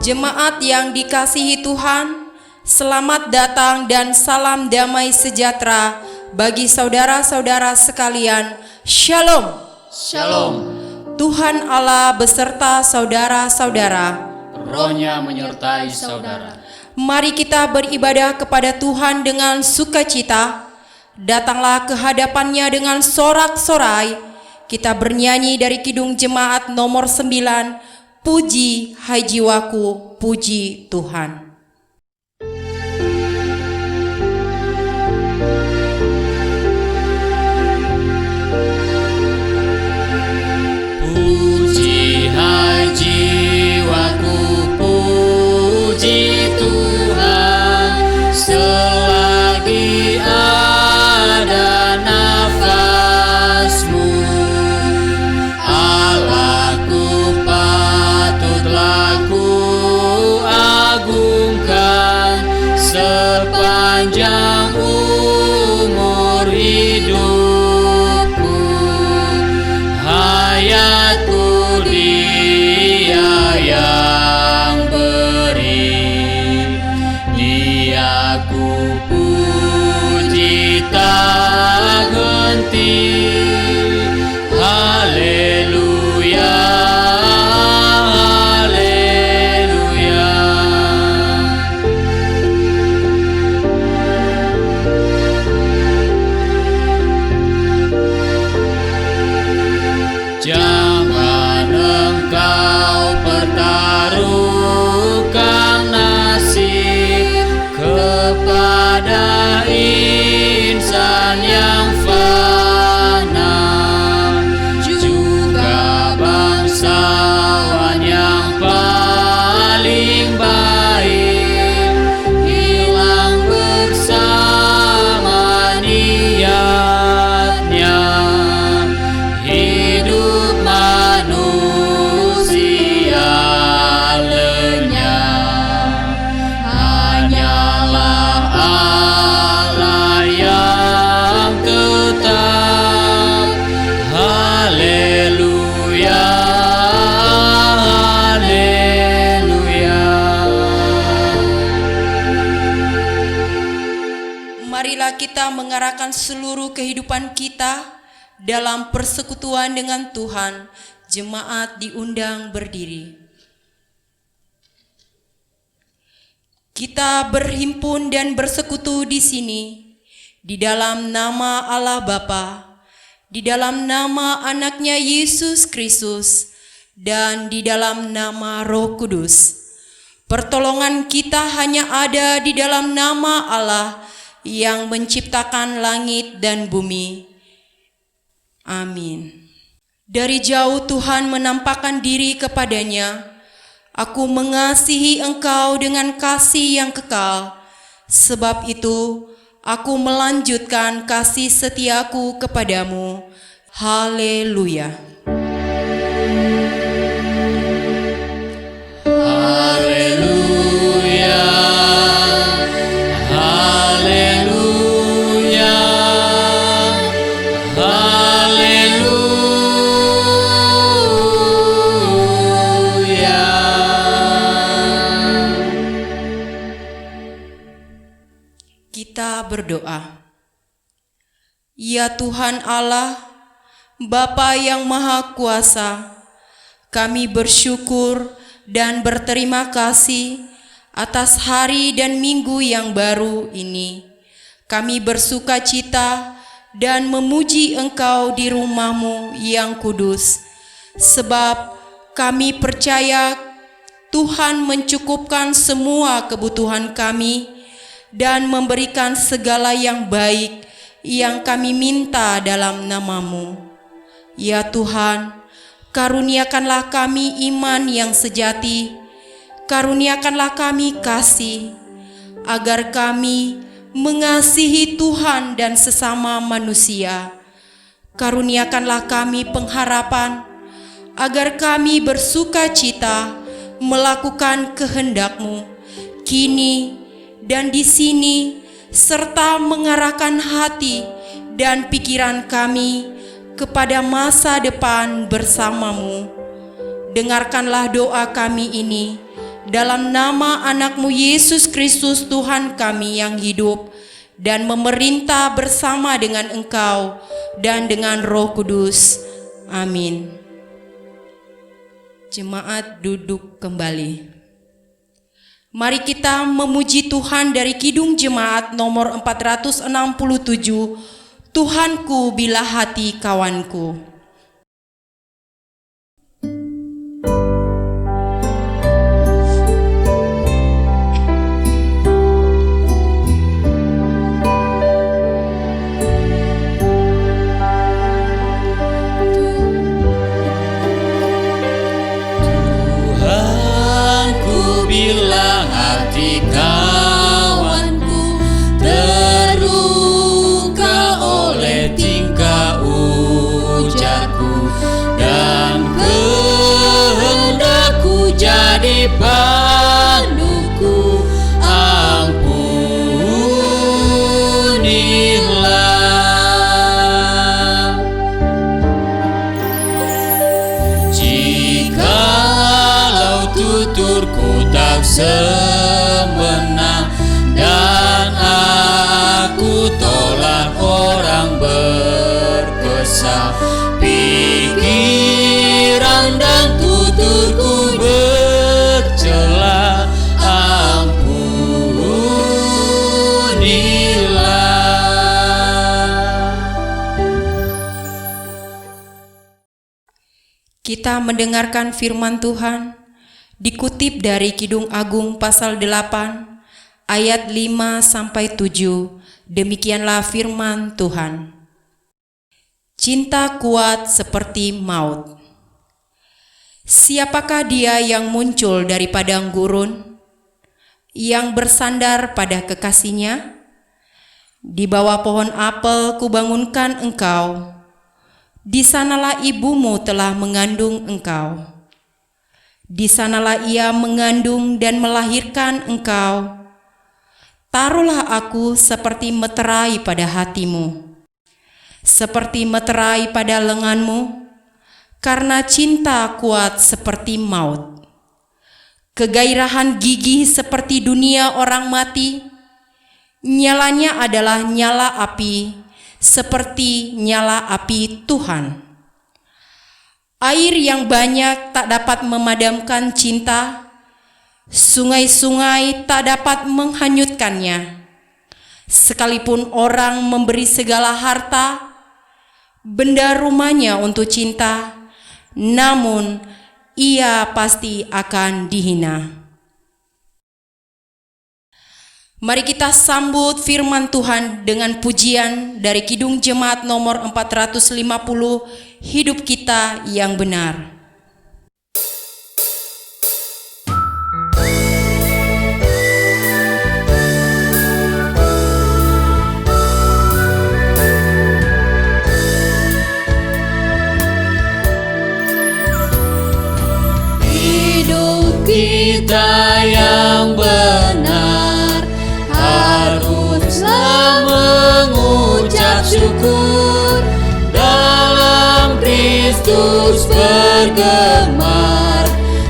Jemaat yang dikasihi Tuhan, selamat datang dan salam damai sejahtera bagi saudara-saudara sekalian. Shalom. Shalom. Tuhan Allah beserta saudara-saudara. Rohnya menyertai saudara. Mari kita beribadah kepada Tuhan dengan sukacita. Datanglah ke hadapannya dengan sorak-sorai. Kita bernyanyi dari Kidung Jemaat nomor 9. Puji, hai jiwaku, puji Tuhan. Puji, hai jiwaku, puji Tuhan. Selagi ada nafasmu, Allahku patutlah ku agungkan sepanjang umur hidupku. Hayatku Dia yang beri, Dia ku puji tak henti. Haleluya, haleluya. Jangan engkau pertaruhkan nasib kepada insan yang fana, juga bangsawan yang paling baik, hilang bersama niatnya. Hidup manusia lenyap, hanyalah Allah yang tetap. Haleluya, haleluya. Marilah kita mengarahkan seluruh kehidupan kita dalam persekutuan dengan Tuhan. Jemaat diundang berdiri. Kita berhimpun dan bersekutu di sini di dalam nama Allah Bapa, di dalam nama anaknya Yesus Kristus, dan di dalam nama Roh Kudus. Pertolongan kita hanya ada di dalam nama Allah yang menciptakan langit dan bumi. Amin. Dari jauh Tuhan menampakkan diri kepadanya. Aku mengasihi engkau dengan kasih yang kekal. Sebab itu aku melanjutkan kasih setiaku kepadamu. Haleluya. Haleluya, haleluya, haleluya. Kita berdoa. Ya Tuhan Allah, Bapa yang Maha Kuasa, kami bersyukur dan berterima kasih atas hari dan minggu yang baru ini. Kami bersuka cita dan memuji Engkau di rumah-Mu yang kudus, sebab kami percaya Tuhan mencukupkan semua kebutuhan kami dan memberikan segala yang baik yang kami minta dalam nama-Mu. Ya Tuhan, karuniakanlah kami iman yang sejati, karuniakanlah kami kasih, agar kami mengasihi Tuhan dan sesama manusia. Karuniakanlah kami pengharapan, agar kami bersuka cita melakukan kehendak-Mu kini dan di sini, serta mengarahkan hati dan pikiran kami kepada masa depan bersama-Mu. Dengarkanlah doa kami ini dalam nama anakmu Yesus Kristus Tuhan kami yang hidup dan memerintah bersama dengan Engkau dan dengan Roh Kudus. Amin. Jemaat duduk kembali. Mari kita memuji Tuhan dari Kidung Jemaat nomor 467, Tuhanku bila hati kawanku. Bila hati kawanku terluka oleh tingkah ujarku dan kehendakku jadi panduku, ampunilah. Jikalau tuturku tak semena dan aku tolak orang berkesah, pikiran dan tuturku bercela, ampunilah. Kita mendengarkan firman Tuhan dikutip dari Kidung Agung pasal 8 ayat 5 sampai 7. Demikianlah firman Tuhan. Cinta kuat seperti maut. Siapakah dia yang muncul dari padang gurun, yang bersandar pada kekasihnya? Di bawah pohon apel kubangunkan engkau, di sanalah ibumu telah mengandung engkau. Di sanalah ia mengandung dan melahirkan engkau. Taruhlah aku seperti meterai pada hatimu, seperti meterai pada lenganmu, karena cinta kuat seperti maut. Kegairahan gigih seperti dunia orang mati, nyalanya adalah nyala api, seperti nyala api Tuhan. Air yang banyak tak dapat memadamkan cinta, sungai-sungai tak dapat menghanyutkannya. Sekalipun orang memberi segala harta, benda rumahnya untuk cinta, namun ia pasti akan dihina. Mari kita sambut firman Tuhan dengan pujian dari Kidung Jemaat nomor 450, Hidup Kita yang Benar. Hidup kita yang benar haruslah mengucap syukur, dalam Kristus bergemar,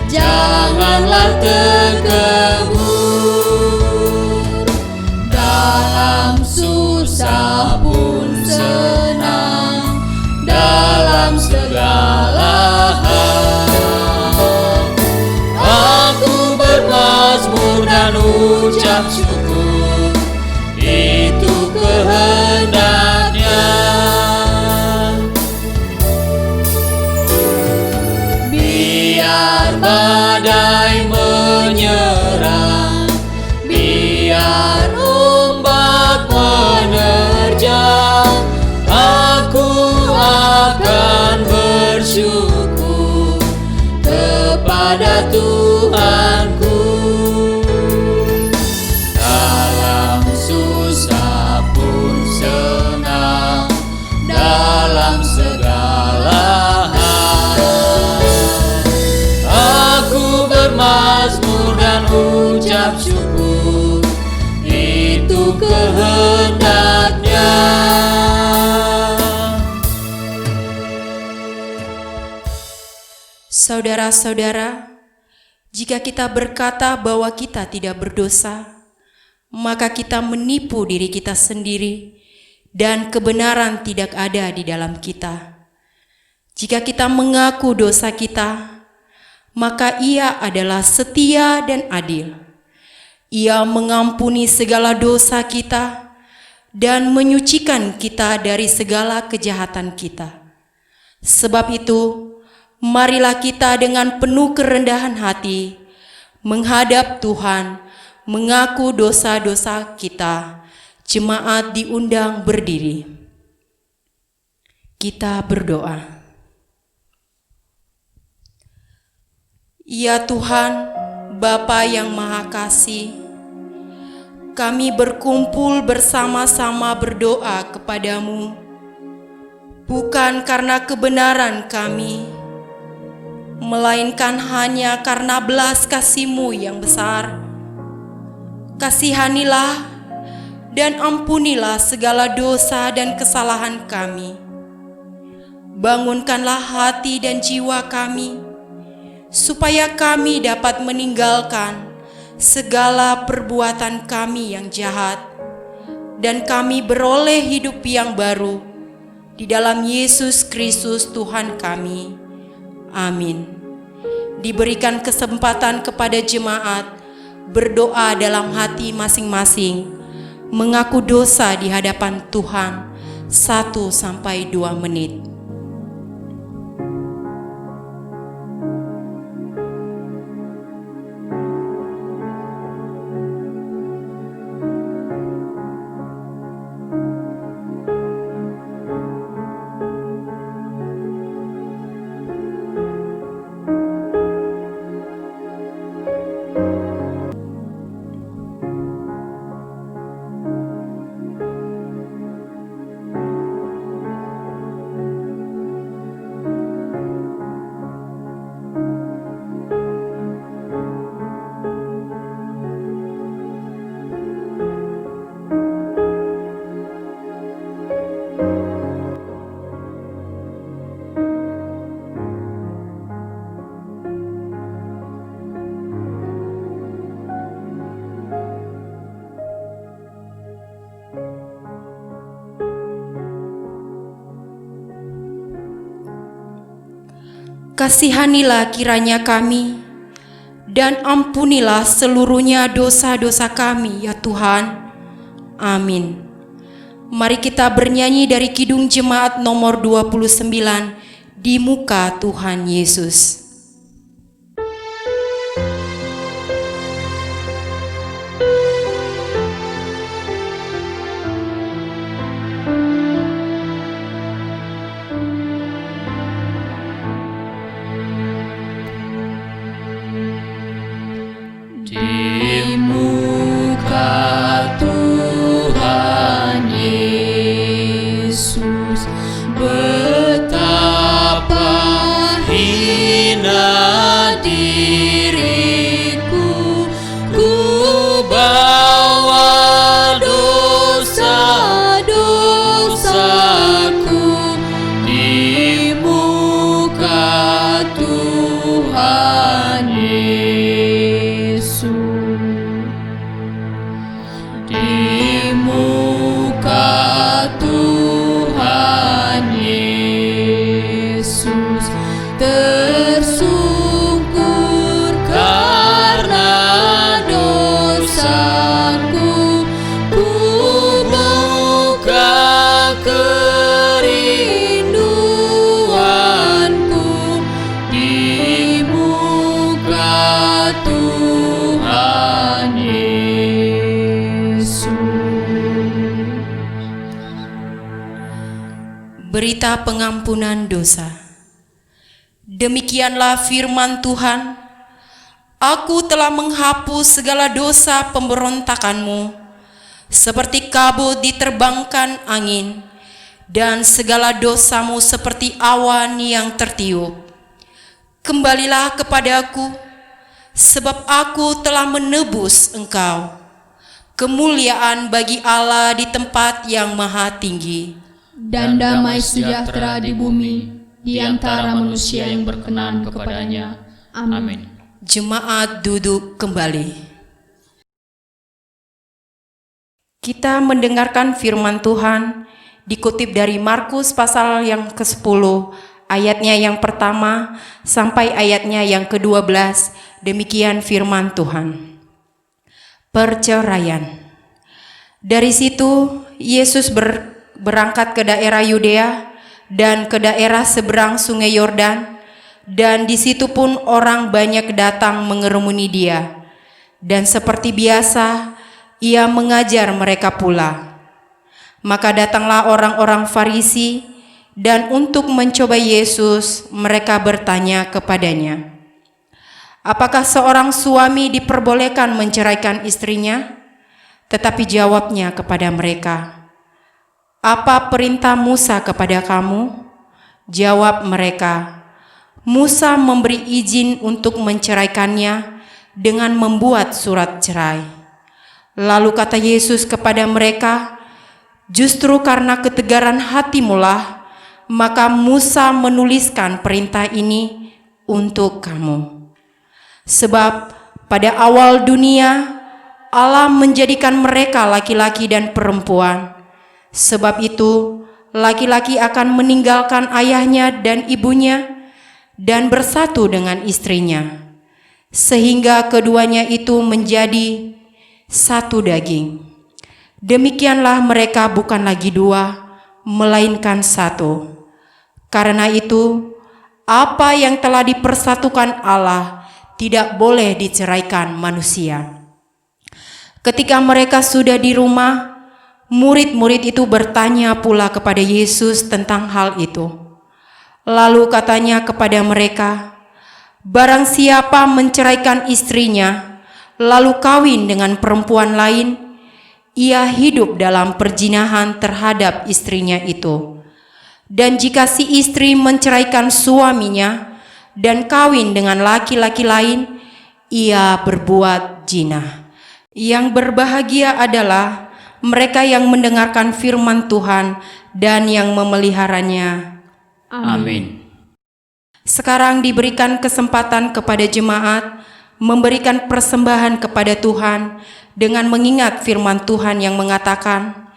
janganlah terkebur. Dalam susah pun senang, dalam segala hal aku bermazmur dan ucap syukur, itu kehendaknya. Biar badai menyerang, biar ombak menerjang, aku akan bersyukur kepada Tuhanku. Dalam susah pun senang, dalam segala hal aku bermazmur dan ucap syukur, itu kehendaknya. Saudara-saudara, Jika kita berkata bahwa kita tidak berdosa, maka kita menipu diri kita sendiri dan kebenaran tidak ada di dalam kita. Jika kita mengaku dosa kita, maka Ia adalah setia dan adil. Ia mengampuni segala dosa kita dan menyucikan kita dari segala kejahatan kita. Sebab itu, marilah kita dengan penuh kerendahan hati menghadap Tuhan, mengaku dosa-dosa kita. Jemaat diundang berdiri. Kita berdoa. Ya Tuhan, Bapa yang Maha Kasih, kami berkumpul bersama-sama berdoa kepadamu, bukan karena kebenaran kami, melainkan hanya karena belas kasih-Mu yang besar. Kasihanilah dan ampunilah segala dosa dan kesalahan kami. Bangunkanlah hati dan jiwa kami, supaya kami dapat meninggalkan segala perbuatan kami yang jahat, dan kami beroleh hidup yang baru di dalam Yesus Kristus Tuhan kami. Amin. Diberikan kesempatan kepada jemaat berdoa dalam hati masing-masing, mengaku dosa di hadapan Tuhan 1-2 menit. Kasihanilah kiranya kami, dan ampunilah seluruhnya dosa-dosa kami, ya Tuhan. Amin. Mari kita bernyanyi dari Kidung Jemaat nomor 29, Di Muka Tuhan Yesus. Di muka Tuhan Yesus, betapa hina diriku, ku bawa dosa-dosaku di muka Tuhan Yesus. Di muka Tuhan Yesus tersungkur karena dosaku, ku buka kerinduanku di muka Tuhan Yesus. Berita pengampunan dosa. Demikianlah firman Tuhan, Aku telah menghapus segala dosa pemberontakanmu, seperti kabut diterbangkan angin, dan segala dosamu seperti awan yang tertiup. Kembalilah kepadaku, sebab aku telah menebus engkau. Kemuliaan bagi Allah di tempat yang maha tinggi, dan damai sejahtera di bumi di antara manusia yang berkenan kepadanya. Amin. Jemaat duduk kembali. Kita mendengarkan firman Tuhan dikutip dari Markus pasal yang ke-10, ayatnya yang pertama sampai ayatnya yang ke-12. Demikian firman Tuhan. Perceraian. Dari situ Yesus berangkat ke daerah Yudea dan ke daerah seberang Sungai Yordan, dan di situ pun orang banyak datang mengerumuni dia. Dan seperti biasa, ia mengajar mereka pula. Maka datanglah orang-orang Farisi, dan untuk mencoba Yesus, mereka bertanya kepadanya, "Apakah seorang suami diperbolehkan menceraikan istrinya?" Tetapi jawabnya kepada mereka, "Apa perintah Musa kepada kamu?" Jawab mereka, "Musa memberi izin untuk menceraikannya dengan membuat surat cerai." Lalu kata Yesus kepada mereka, "Justru karena ketegaran hatimulah, maka Musa menuliskan perintah ini untuk kamu. Sebab pada awal dunia, Allah menjadikan mereka laki-laki dan perempuan. Sebab itu, laki-laki akan meninggalkan ayahnya dan ibunya dan bersatu dengan istrinya, sehingga keduanya itu menjadi satu daging. Demikianlah mereka bukan lagi dua, melainkan satu. Karena itu, apa yang telah dipersatukan Allah tidak boleh diceraikan manusia." Ketika mereka sudah di rumah, murid-murid itu bertanya pula kepada Yesus tentang hal itu. Lalu katanya kepada mereka, "Barang siapa menceraikan istrinya, lalu kawin dengan perempuan lain, ia hidup dalam perzinahan terhadap istrinya itu. Dan jika si istri menceraikan suaminya dan kawin dengan laki-laki lain, ia berbuat zina." Yang berbahagia adalah mereka yang mendengarkan firman Tuhan dan yang memeliharanya. Amin. Sekarang diberikan kesempatan kepada jemaat memberikan persembahan kepada Tuhan dengan mengingat firman Tuhan yang mengatakan,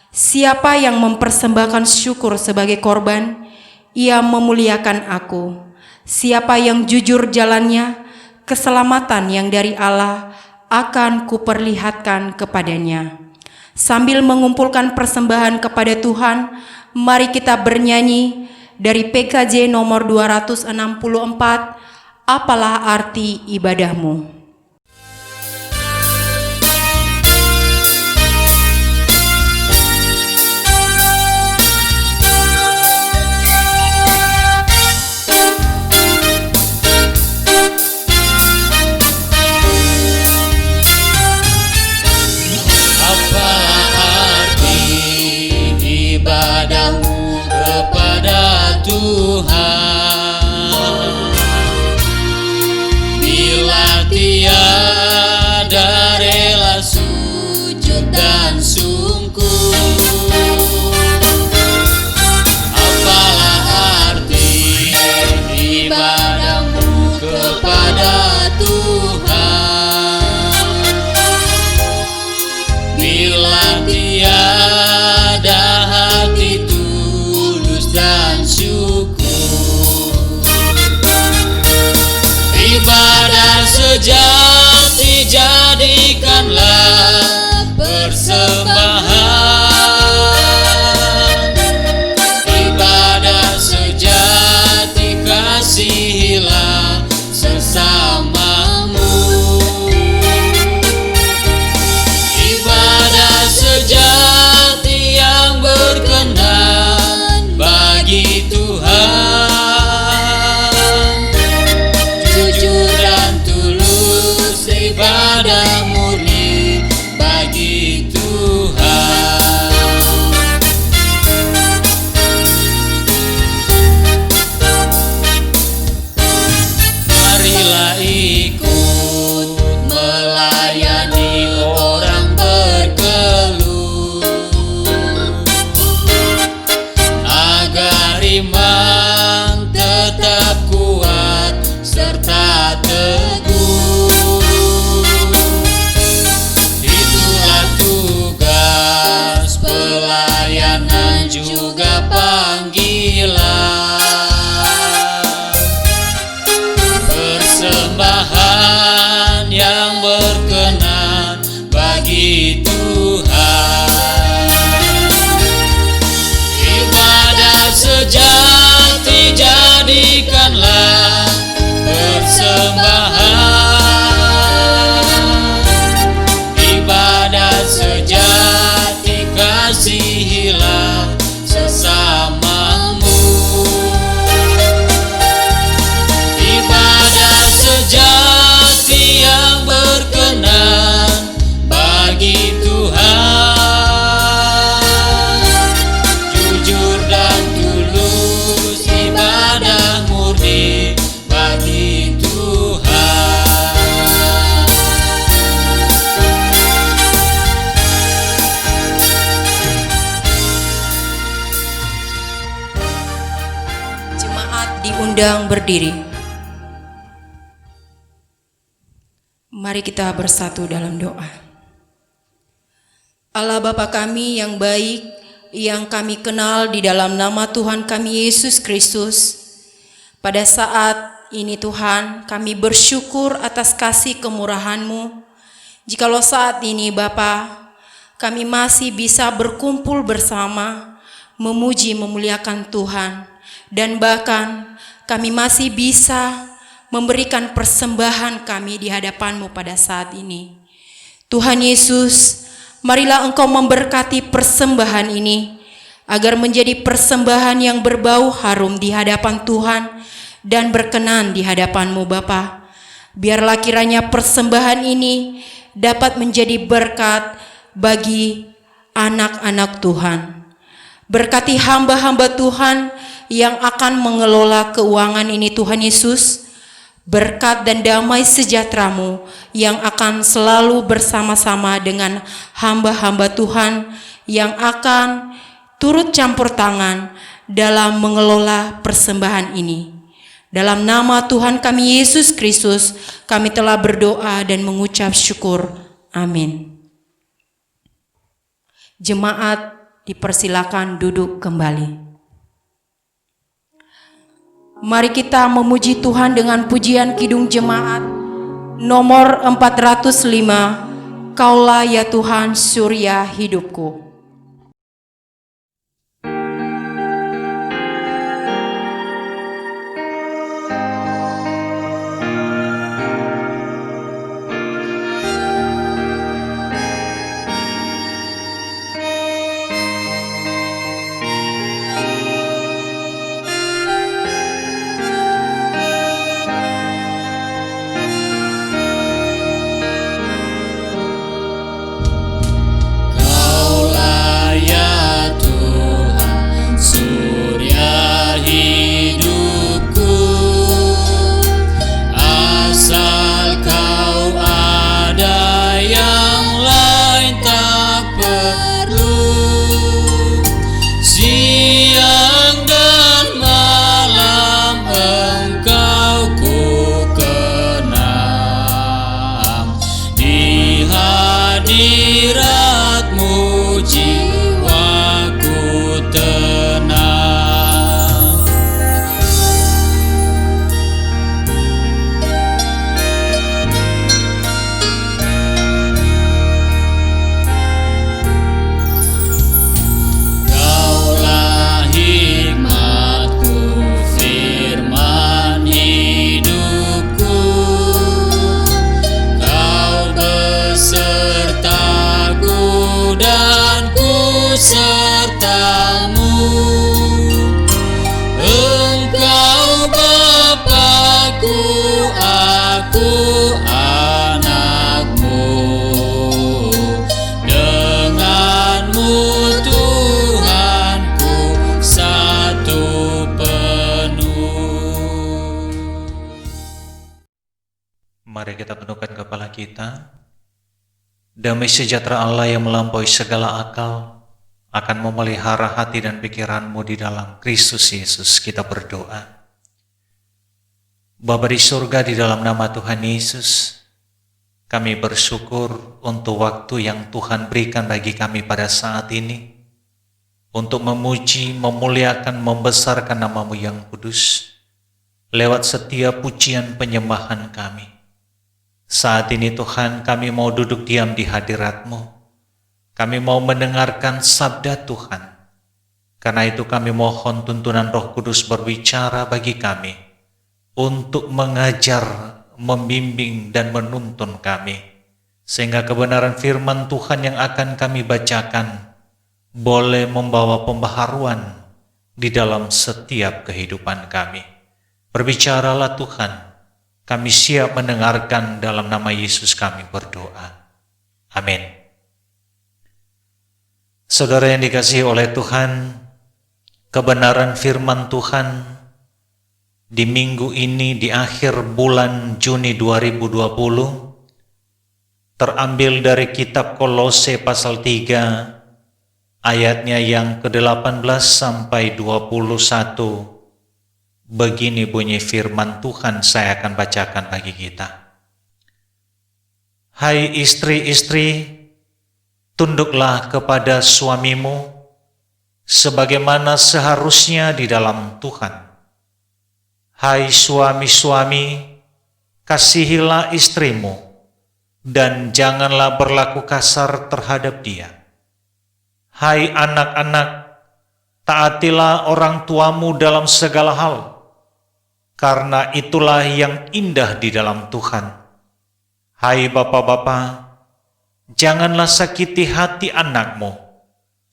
"Siapa yang mempersembahkan syukur sebagai korban, ia memuliakan aku. Siapa yang jujur jalannya, keselamatan yang dari Allah akan kuperlihatkan kepadanya." Sambil mengumpulkan persembahan kepada Tuhan, mari kita bernyanyi dari PKJ nomor 264, "Apalah arti ibadahmu?" Tiada rela sujud dan sungguh, apalah arti ibadahmu kepada Tuhan, bila tiada hati tulus dan syukur. Ibadah sejati jadikanlah persembahan. Ibadah sejati kasihilah sesamamu. Ibadah sejati yang berkenan bagi Tuhan. Ibadah murni bagi Tuhan. Marilah ikut melayani orang berkeluh, agar iman tetap kuat serta teguh. persembahan yang berkenan bagi Tuhan. Ibadat sejati jadikanlah persembahan. Ibadat sejati kasihilah sesamamu. Ibadat sejati yang berkenan bagi Tuhan. Jujur dan tulus ibadah murni bagi Tuhan. Jemaat diundang berdiri. Mari kita bersatu dalam doa. Allah Bapa kami yang baik, yang kami kenal di dalam nama Tuhan kami Yesus Kristus, pada saat ini Tuhan kami bersyukur atas kasih kemurahan-Mu. Jikalau saat ini Bapa, kami masih bisa berkumpul bersama, memuji memuliakan Tuhan, dan bahkan kami masih bisa memberikan persembahan kami di hadapan-Mu pada saat ini. Tuhan Yesus, marilah Engkau memberkati persembahan ini, agar menjadi persembahan yang berbau harum di hadapan Tuhan dan berkenan di hadapan-Mu Bapa. Biarlah kiranya persembahan ini dapat menjadi berkat bagi anak-anak Tuhan. Berkati hamba-hamba Tuhan yang akan mengelola keuangan ini Tuhan Yesus. Berkat dan damai sejahtera-Mu yang akan selalu bersama-sama dengan hamba-hamba Tuhan yang akan turut campur tangan dalam mengelola persembahan ini. Dalam nama Tuhan kami Yesus Kristus, kami telah berdoa dan mengucap syukur. Amin. Jemaat dipersilakan duduk kembali. Mari kita memuji Tuhan dengan pujian Kidung Jemaat nomor 405, Kaulah ya Tuhan surya hidupku. Mari kita tundukkan kepala kita. Damai sejahtera Allah yang melampaui segala akal akan memelihara hati dan pikiranmu di dalam Kristus Yesus. Kita berdoa. Bapa di surga, di dalam nama Tuhan Yesus, kami bersyukur untuk waktu yang Tuhan berikan bagi kami pada saat ini untuk memuji, memuliakan, membesarkan nama-Mu yang kudus. lewat setiap pujian penyembahan kami. Saat ini Tuhan, kami mau duduk diam di hadirat-Mu. Kami mau mendengarkan sabda Tuhan. Karena itu kami mohon tuntunan Roh Kudus berbicara bagi kami untuk mengajar, membimbing, dan menuntun kami. Sehingga kebenaran firman Tuhan yang akan kami bacakan boleh membawa pembaharuan di dalam setiap kehidupan kami. Berbicaralah Tuhan, kami siap mendengarkan, dalam nama Yesus kami berdoa. Amin. Saudara yang dikasihi oleh Tuhan, kebenaran firman Tuhan di minggu ini di akhir bulan Juni 2020 terambil dari kitab Kolose pasal 3 ayatnya yang ke-18 sampai 21. Begini bunyi firman Tuhan, saya akan bacakan bagi kita. Hai istri-istri, tunduklah kepada suamimu sebagaimana seharusnya di dalam Tuhan. Hai suami-suami, kasihilah istrimu dan janganlah berlaku kasar terhadap dia. Hai anak-anak, taatilah orang tuamu dalam segala hal, karena itulah yang indah di dalam Tuhan. Hai bapak-bapak, janganlah sakiti hati anakmu,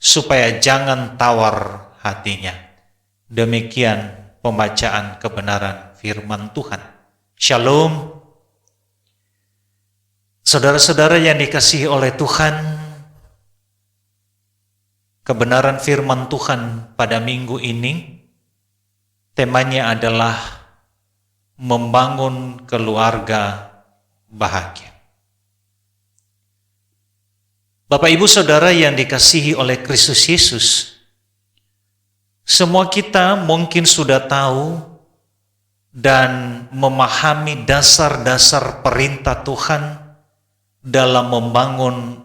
supaya jangan tawar hatinya. Demikian pembacaan kebenaran firman Tuhan. Shalom. Saudara-saudara yang dikasihi oleh Tuhan, kebenaran firman Tuhan pada minggu ini temanya adalah membangun keluarga bahagia. Bapak Ibu Saudara yang dikasihi oleh Kristus Yesus, semua kita mungkin sudah tahu dan memahami dasar-dasar perintah Tuhan dalam membangun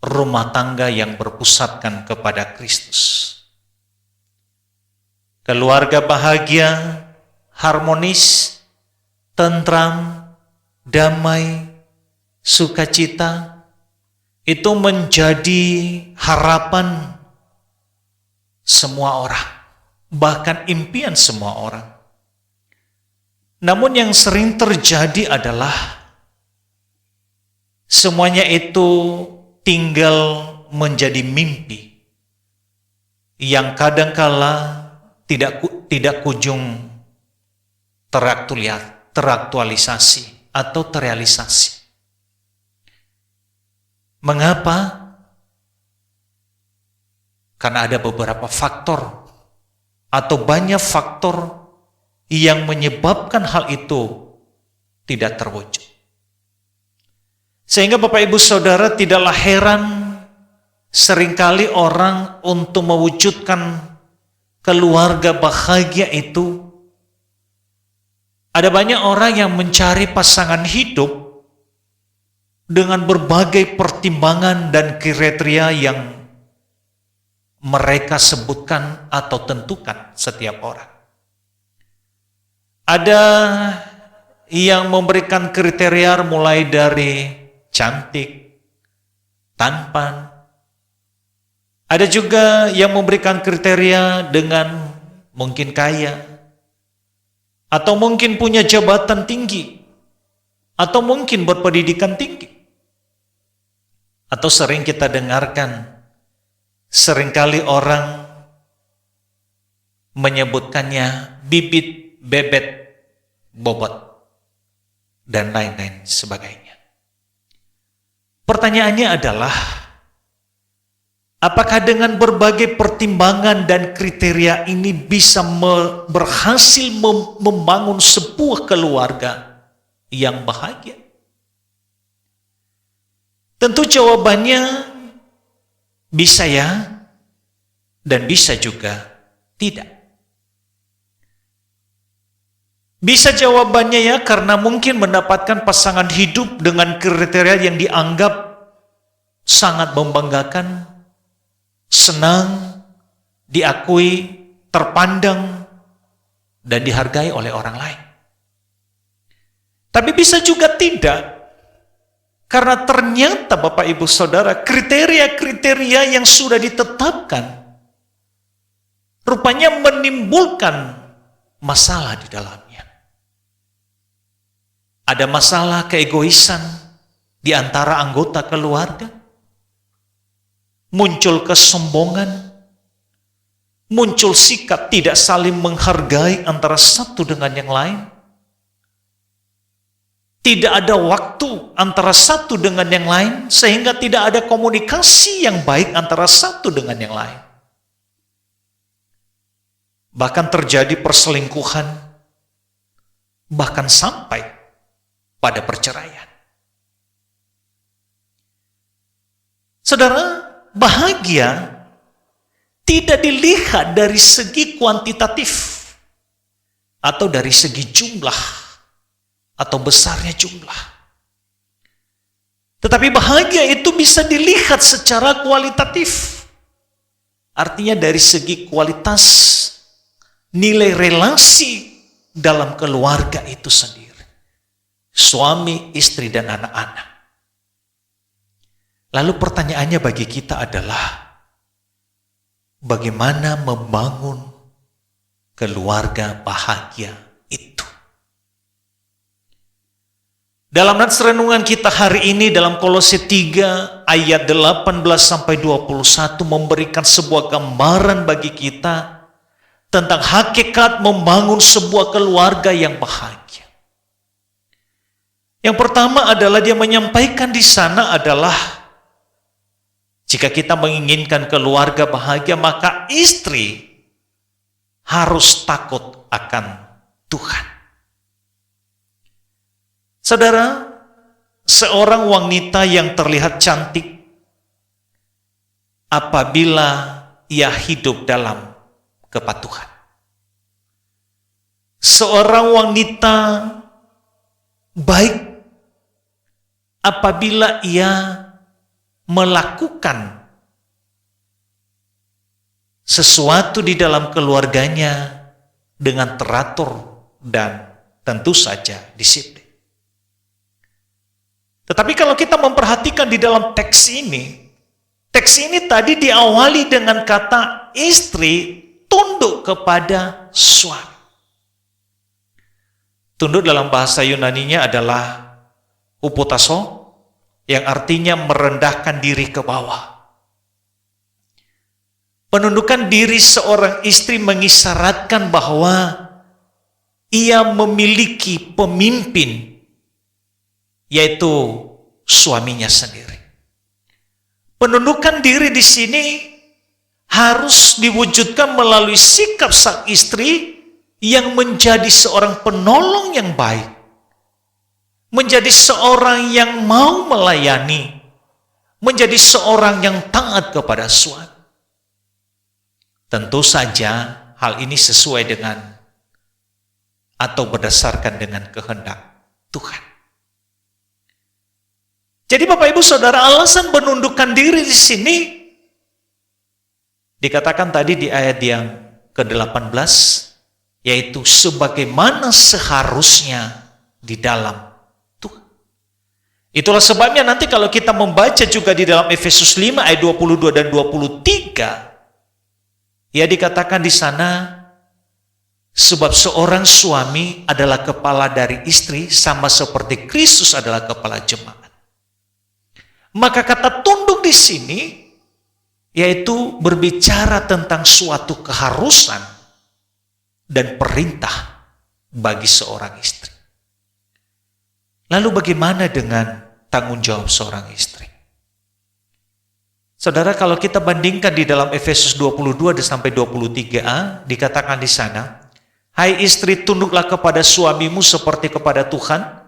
rumah tangga yang berpusatkan kepada Kristus. Keluarga bahagia, harmonis, tentram, damai, sukacita, itu menjadi harapan semua orang, bahkan impian semua orang. Namun yang sering terjadi adalah semuanya itu tinggal menjadi mimpi yang kadangkala tidak kunjung teraktualisasi atau terrealisasi. Mengapa? Karena ada beberapa faktor atau banyak faktor yang menyebabkan hal itu tidak terwujud. Sehingga Bapak Ibu Saudara tidaklah heran seringkali orang untuk mewujudkan keluarga bahagia itu, ada banyak orang yang mencari pasangan hidup dengan berbagai pertimbangan dan kriteria yang mereka sebutkan atau tentukan setiap orang. Ada yang memberikan kriteria mulai dari cantik, tampan. Ada juga yang memberikan kriteria dengan mungkin kaya, atau mungkin punya jabatan tinggi, atau mungkin berpendidikan tinggi. Atau sering kita dengarkan, seringkali orang menyebutkannya bibit, bebet, bobot, dan lain-lain sebagainya. Pertanyaannya adalah, apakah dengan berbagai pertimbangan dan kriteria ini bisa berhasil membangun sebuah keluarga yang bahagia? Tentu jawabannya bisa ya, dan bisa juga tidak. Bisa jawabannya ya karena mungkin mendapatkan pasangan hidup dengan kriteria yang dianggap sangat membanggakan, senang, diakui, terpandang, dan dihargai oleh orang lain. Tapi bisa juga tidak, karena ternyata Bapak Ibu Saudara, kriteria-kriteria yang sudah ditetapkan rupanya menimbulkan masalah di dalamnya. Ada masalah keegoisan di antara anggota keluarga, muncul kesombongan, muncul sikap tidak saling menghargai antara satu dengan yang lain. Tidak ada waktu antara satu dengan yang lain, sehingga tidak ada komunikasi yang baik antara satu dengan yang lain. Bahkan terjadi perselingkuhan, bahkan sampai pada perceraian. Saudara, bahagia tidak dilihat dari segi kuantitatif atau dari segi jumlah atau besarnya jumlah. Tetapi bahagia itu bisa dilihat secara kualitatif. Artinya dari segi kualitas nilai relasi dalam keluarga itu sendiri. Suami, istri, dan anak-anak. Lalu pertanyaannya bagi kita adalah, bagaimana membangun keluarga bahagia itu? Dalam nats renungan kita hari ini dalam Kolose 3 ayat 18 sampai 21 memberikan sebuah gambaran bagi kita tentang hakikat membangun sebuah keluarga yang bahagia. Yang pertama adalah dia menyampaikan di sana adalah jika kita menginginkan keluarga bahagia, maka istri harus takut akan Tuhan. Saudara, seorang wanita yang terlihat cantik apabila ia hidup dalam kepatuhan. Seorang wanita baik apabila ia melakukan sesuatu di dalam keluarganya dengan teratur dan tentu saja disiplin. Tetapi kalau kita memperhatikan di dalam teks ini tadi diawali dengan kata istri tunduk kepada suami. Tunduk dalam bahasa Yunaninya adalah hupotasso, yang artinya merendahkan diri ke bawah. Penundukan diri seorang istri mengisyaratkan bahwa ia memiliki pemimpin, yaitu suaminya sendiri. Penundukan diri di sini harus diwujudkan melalui sikap sang istri yang menjadi seorang penolong yang baik, menjadi seorang yang mau melayani, menjadi seorang yang taat kepada suami. Tentu saja hal ini sesuai dengan atau berdasarkan dengan kehendak Tuhan. Jadi Bapak Ibu Saudara, alasan menundukkan diri di sini dikatakan tadi di ayat yang ke-18, yaitu sebagaimana seharusnya di dalam Tuhan. Itulah sebabnya nanti kalau kita membaca juga di dalam Efesus 5 ayat 22 dan 23, ya dikatakan di sana, sebab seorang suami adalah kepala dari istri sama seperti Kristus adalah kepala jemaat. Maka kata tunduk di sini yaitu berbicara tentang suatu keharusan dan perintah bagi seorang istri. Lalu bagaimana dengan tanggung jawab seorang istri? Saudara, kalau kita bandingkan di dalam Efesus 22 sampai 23a, dikatakan di sana, hai istri, tunduklah kepada suamimu seperti kepada Tuhan,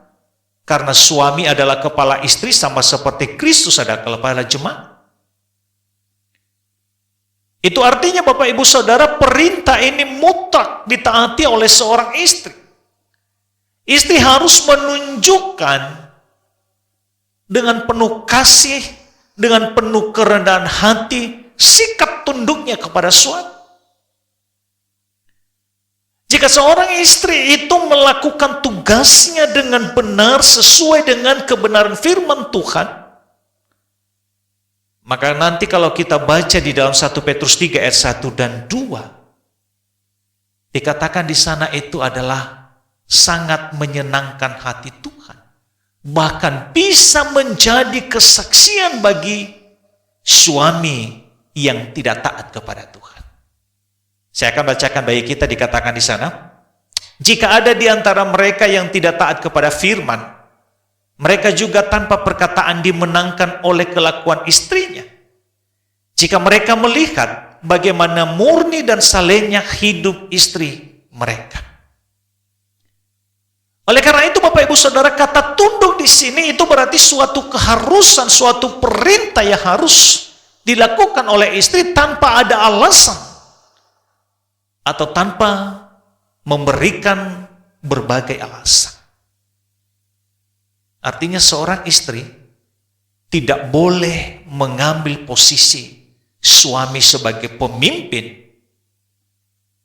karena suami adalah kepala istri sama seperti Kristus adalah kepala jemaat. Itu artinya Bapak Ibu Saudara, perintah ini mutlak ditaati oleh seorang istri. Istri harus menunjukkan dengan penuh kasih, dengan penuh kerendahan hati, sikap tunduknya kepada suami. Jika seorang istri itu melakukan tugasnya dengan benar sesuai dengan kebenaran firman Tuhan, maka nanti kalau kita baca di dalam 1 Petrus 3 ayat 1 dan 2, dikatakan di sana itu adalah sangat menyenangkan hati Tuhan. Bahkan bisa menjadi kesaksian bagi suami yang tidak taat kepada Tuhan. Saya akan bacakan bagi kita, dikatakan di sana, jika ada di antara mereka yang tidak taat kepada firman, mereka juga tanpa perkataan dimenangkan oleh kelakuan istrinya. Jika mereka melihat bagaimana murni dan salehnya hidup istri mereka. Oleh karena itu Bapak Ibu Saudara, kata tunduk di sini itu berarti suatu keharusan, suatu perintah yang harus dilakukan oleh istri tanpa ada alasan atau tanpa memberikan berbagai alasan. Artinya seorang istri tidak boleh mengambil posisi suami sebagai pemimpin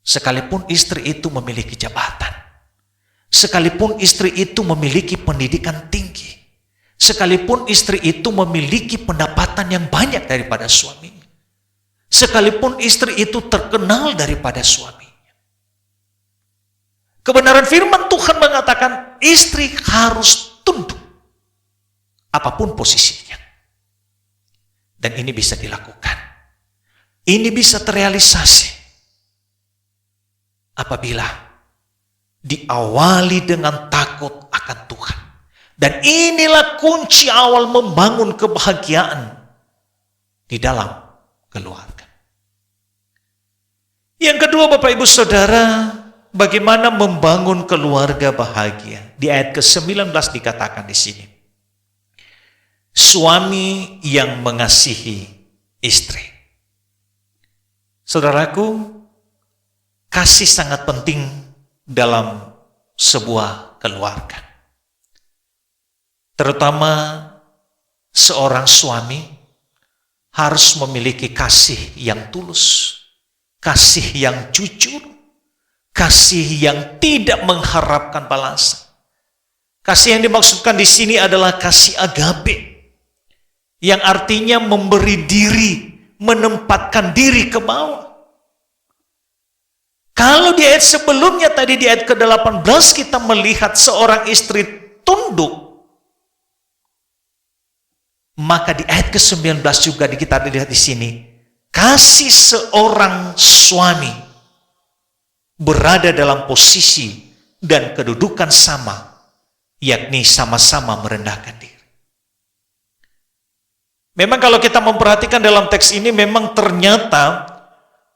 sekalipun istri itu memiliki jabatan. Sekalipun istri itu memiliki pendidikan tinggi, sekalipun istri itu memiliki pendapatan yang banyak daripada suaminya, sekalipun istri itu terkenal daripada suaminya. Kebenaran firman Tuhan mengatakan istri harus tunduk apapun posisinya. Dan ini bisa dilakukan. Ini bisa terrealisasi apabila diawali dengan takut akan Tuhan. Dan inilah kunci awal membangun kebahagiaan di dalam keluarga. Yang kedua Bapak Ibu Saudara, bagaimana membangun keluarga bahagia? Di ayat ke-19 dikatakan di sini, suami yang mengasihi istri. Saudaraku, kasih sangat penting dalam sebuah keluarga. Terutama seorang suami harus memiliki kasih yang tulus, kasih yang jujur, kasih yang tidak mengharapkan balasan. Kasih yang dimaksudkan di sini adalah kasih agape, yang artinya memberi diri, menempatkan diri ke bawah. Kalau di ayat sebelumnya tadi, di ayat ke-18 kita melihat seorang istri tunduk, maka di ayat ke-19 juga kita lihat di sini, kasih seorang suami berada dalam posisi dan kedudukan sama, yakni sama-sama merendahkan diri. Memang kalau kita memperhatikan dalam teks ini, memang ternyata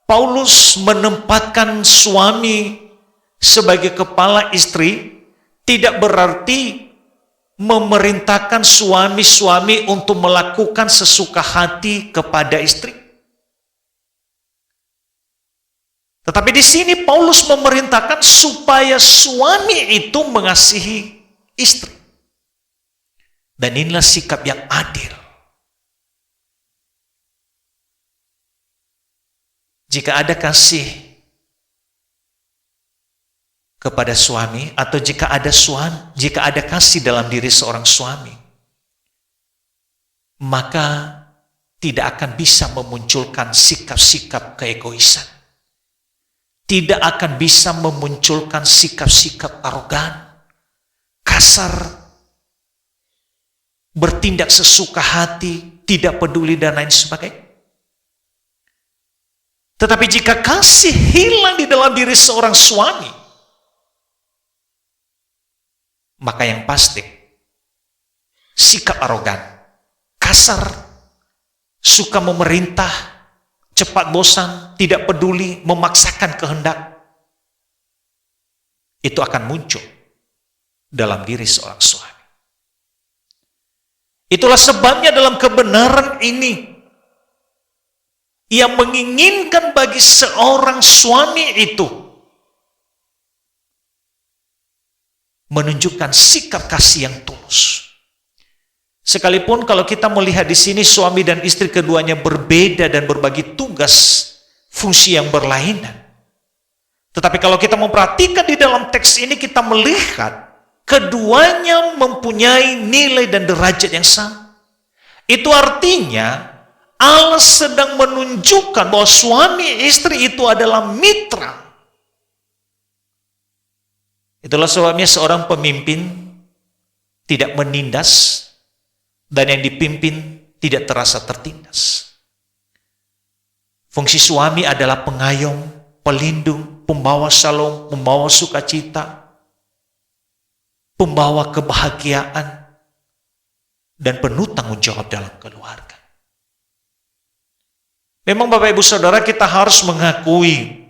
Paulus menempatkan suami sebagai kepala istri tidak berarti memerintahkan suami-suami untuk melakukan sesuka hati kepada istri. Tetapi di sini Paulus memerintahkan supaya suami itu mengasihi istri. Dan inilah sikap yang adil. Jika ada kasih kepada suami, atau jika ada kasih dalam diri seorang suami, maka tidak akan bisa memunculkan sikap-sikap keegoisan. Tidak akan bisa memunculkan sikap-sikap arogan, kasar, bertindak sesuka hati, tidak peduli dan lain sebagainya. Tetapi jika kasih hilang di dalam diri seorang suami, maka yang pasti sikap arogan, kasar, suka memerintah, cepat bosan, tidak peduli, memaksakan kehendak, itu akan muncul dalam diri seorang suami. Itulah sebabnya dalam kebenaran ini, yang menginginkan bagi seorang suami itu menunjukkan sikap kasih yang tulus. Sekalipun kalau kita melihat di sini suami dan istri keduanya berbeda dan berbagi tugas, fungsi yang berlainan. Tetapi kalau kita memperhatikan di dalam teks ini, kita melihat keduanya mempunyai nilai dan derajat yang sama. Itu artinya Allah sedang menunjukkan bahwa suami istri itu adalah mitra. Itulah sebabnya seorang pemimpin tidak menindas dan yang dipimpin tidak terasa tertindas. Fungsi suami adalah pengayom, pelindung, pembawa shalom, pembawa sukacita, pembawa kebahagiaan, dan penuh tanggung jawab dalam keluarga. Memang Bapak Ibu Saudara, kita harus mengakui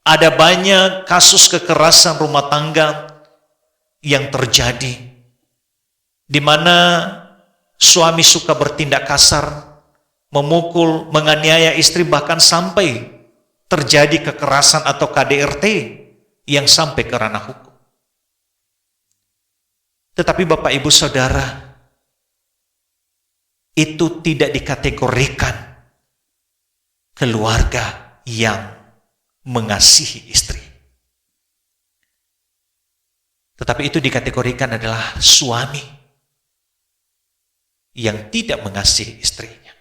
ada banyak kasus kekerasan rumah tangga yang terjadi, di mana suami suka bertindak kasar, memukul, menganiaya istri, bahkan sampai terjadi kekerasan atau KDRT yang sampai ke ranah hukum. Tetapi Bapak Ibu Saudara, itu tidak dikategorikan keluarga yang mengasihi istri. Tetapi itu dikategorikan adalah suami yang tidak mengasihi istrinya.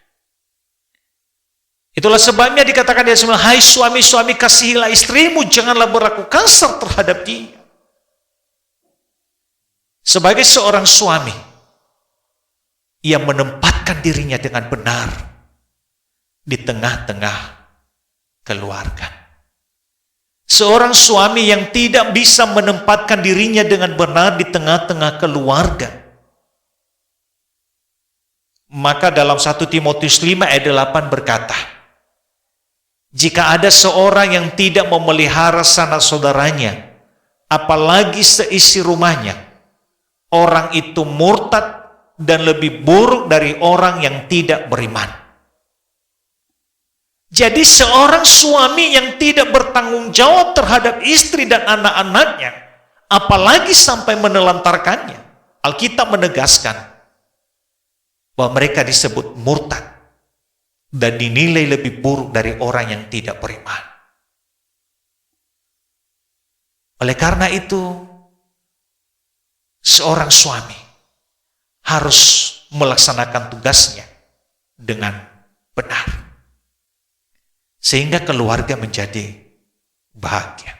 Itulah sebabnya dikatakan di ayat 9, hai suami-suami, kasihilah istrimu, janganlah berlaku kasar terhadap dia. Sebagai seorang suami yang menempatkan dirinya dengan benar di tengah-tengah keluarga. Seorang suami yang tidak bisa menempatkan dirinya dengan benar di tengah-tengah keluarga, maka dalam 1 Timotius 5 ayat 8 berkata, jika ada seorang yang tidak memelihara sanak saudaranya, apalagi seisi rumahnya, orang itu murtad dan lebih buruk dari orang yang tidak beriman. Jadi seorang suami yang tidak bertanggung jawab terhadap istri dan anak-anaknya, apalagi sampai menelantarkannya, Alkitab menegaskan bahwa mereka disebut murtad dan dinilai lebih buruk dari orang yang tidak beriman. Oleh karena itu, seorang suami harus melaksanakan tugasnya dengan benar, sehingga keluarga menjadi bahagia.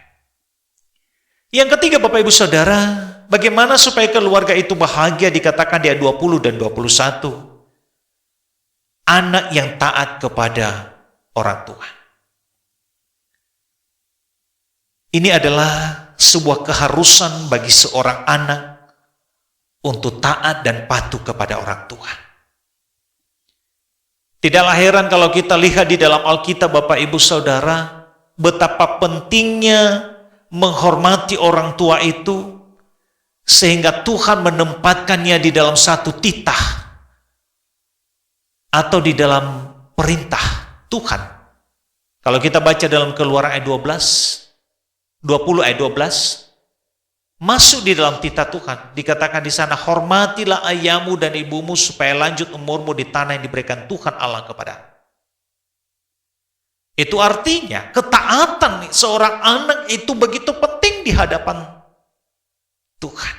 Yang ketiga Bapak Ibu Saudara, bagaimana supaya keluarga itu bahagia, dikatakan di ayat 20 dan 21. Anak yang taat kepada orang tua. Ini adalah sebuah keharusan bagi seorang anak untuk taat dan patuh kepada orang tua. Tidaklah heran kalau kita lihat di dalam Alkitab Bapak Ibu Saudara, betapa pentingnya menghormati orang tua itu, sehingga Tuhan menempatkannya di dalam satu titah atau di dalam perintah Tuhan. Kalau kita baca dalam Keluaran ayat 20 ayat 12, masuk di dalam titah Tuhan, dikatakan di sana, hormatilah ayahmu dan ibumu supaya lanjut umurmu di tanah yang diberikan Tuhan Allah kepadamu. Itu artinya ketaatan seorang anak itu begitu penting di hadapan Tuhan.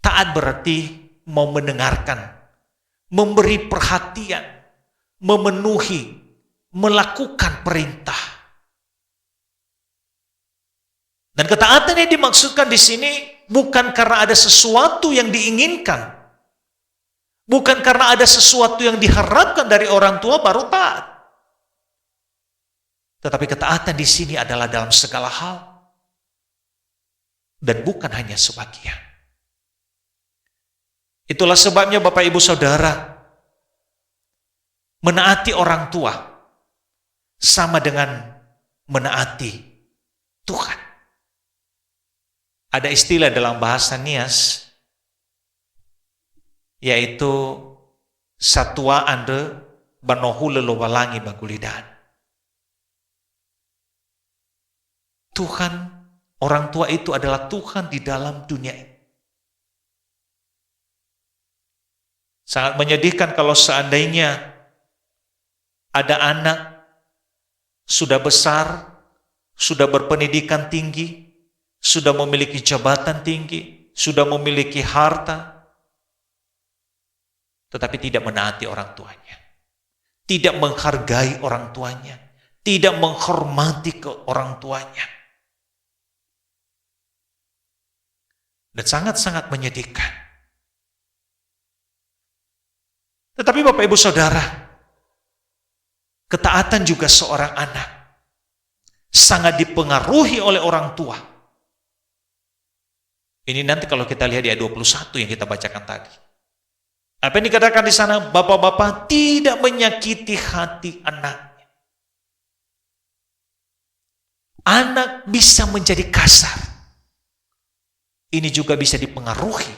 Taat berarti mau mendengarkan, memberi perhatian, memenuhi, melakukan perintah. Dan ketaatan yang dimaksudkan di sini bukan karena ada sesuatu yang diinginkan, bukan karena ada sesuatu yang diharapkan dari orang tua baru taat. Tetapi ketaatan di sini adalah dalam segala hal dan bukan hanya sebagian. Itulah sebabnya Bapak Ibu Saudara, menaati orang tua sama dengan menaati Tuhan. Ada istilah dalam bahasa Nias, yaitu satwa ande banohu lelowalangi bagulidan. Tuhan, orang tua itu adalah Tuhan di dalam dunia ini. Sangat menyedihkan kalau seandainya ada anak sudah besar, sudah berpendidikan tinggi, sudah memiliki jabatan tinggi, sudah memiliki harta, tetapi tidak menaati orang tuanya, tidak menghargai orang tuanya, tidak menghormati ke orang tuanya. Dan sangat-sangat menyedihkan. Tetapi Bapak Ibu Saudara, ketaatan juga seorang anak sangat dipengaruhi oleh orang tua. Ini nanti kalau kita lihat di ayat 21 yang kita bacakan tadi. Apa yang dikatakan di sana? Bapak-bapak tidak menyakiti hati anaknya. Anak bisa menjadi kasar. Ini juga bisa dipengaruhi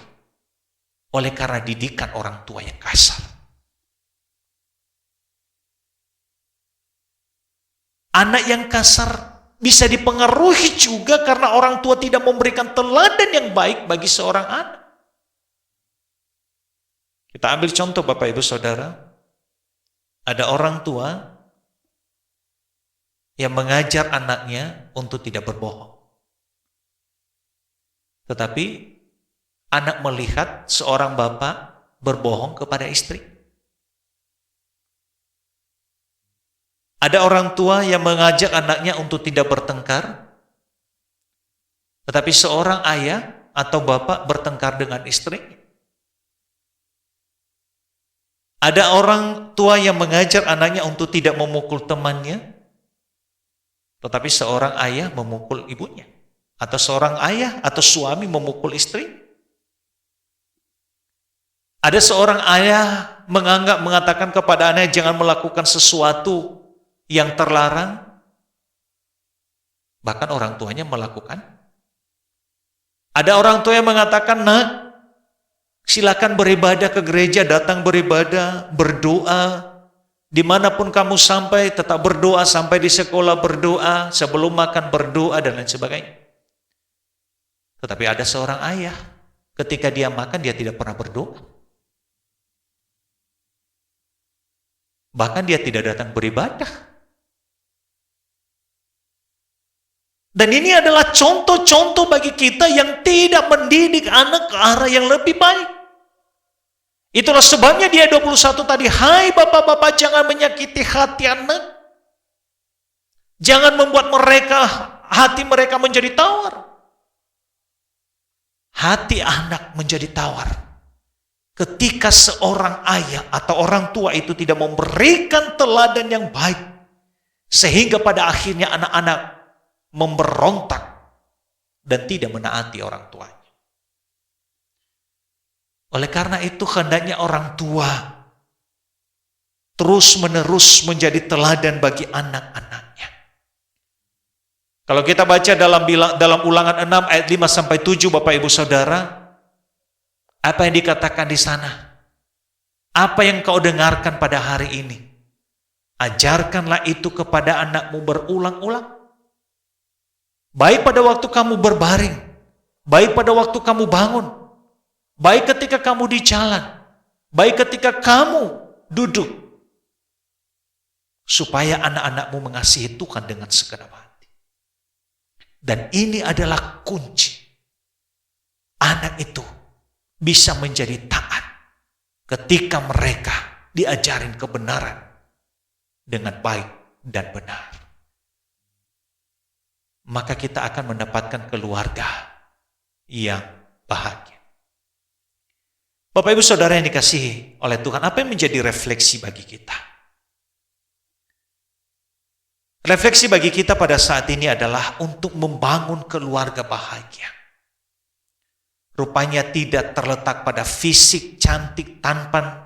oleh karena didikan orang tua yang kasar. Anak yang kasar bisa dipengaruhi juga karena orang tua tidak memberikan teladan yang baik bagi seorang anak. Kita ambil contoh Bapak Ibu Saudara. Ada orang tua yang mengajar anaknya untuk tidak berbohong. Tetapi anak melihat seorang bapak berbohong kepada istri. Ada orang tua yang mengajak anaknya untuk tidak bertengkar, tetapi seorang ayah atau bapak bertengkar dengan istri. Ada orang tua yang mengajar anaknya untuk tidak memukul temannya, tetapi seorang ayah memukul ibunya. Atau seorang ayah atau suami memukul istri. Ada seorang ayah mengatakan kepada anaknya jangan melakukan sesuatu yang terlarang, bahkan orang tuanya melakukan. Ada orang tua yang mengatakan, nak, silakan beribadah ke gereja, datang beribadah, berdoa, dimanapun kamu sampai tetap berdoa, sampai di sekolah berdoa, sebelum makan berdoa, dan lain sebagainya. Tetapi ada seorang ayah, ketika dia makan dia tidak pernah berdoa. Bahkan dia tidak datang beribadah. Dan ini adalah contoh-contoh bagi kita yang tidak mendidik anak ke arah yang lebih baik. Itulah sebabnya di ayat 21 tadi, hai bapak-bapak jangan menyakiti hati anak. Jangan membuat hati mereka menjadi tawar. Hati anak menjadi tawar ketika seorang ayah atau orang tua itu tidak memberikan teladan yang baik, sehingga pada akhirnya anak-anak memberontak dan tidak menaati orang tuanya. Oleh karena itu hendaknya orang tua terus-menerus menjadi teladan bagi anak-anaknya. Kalau kita baca dalam Ulangan 6 ayat 5-7 Bapak Ibu Saudara, apa yang dikatakan di sana? Apa yang kau dengarkan pada hari ini? Ajarkanlah itu kepada anakmu berulang-ulang. Baik pada waktu kamu berbaring, baik pada waktu kamu bangun, baik ketika kamu di jalan, baik ketika kamu duduk, supaya anak-anakmu mengasihi Tuhan dengan segenap hati. Dan ini adalah kunci. Anak itu bisa menjadi taat ketika mereka diajarin kebenaran dengan baik dan benar. Maka kita akan mendapatkan keluarga yang bahagia. Bapak Ibu Saudara yang dikasihi oleh Tuhan, apa yang menjadi refleksi bagi kita? Refleksi bagi kita pada saat ini adalah untuk membangun keluarga bahagia. Rupanya tidak terletak pada fisik, cantik, tampan,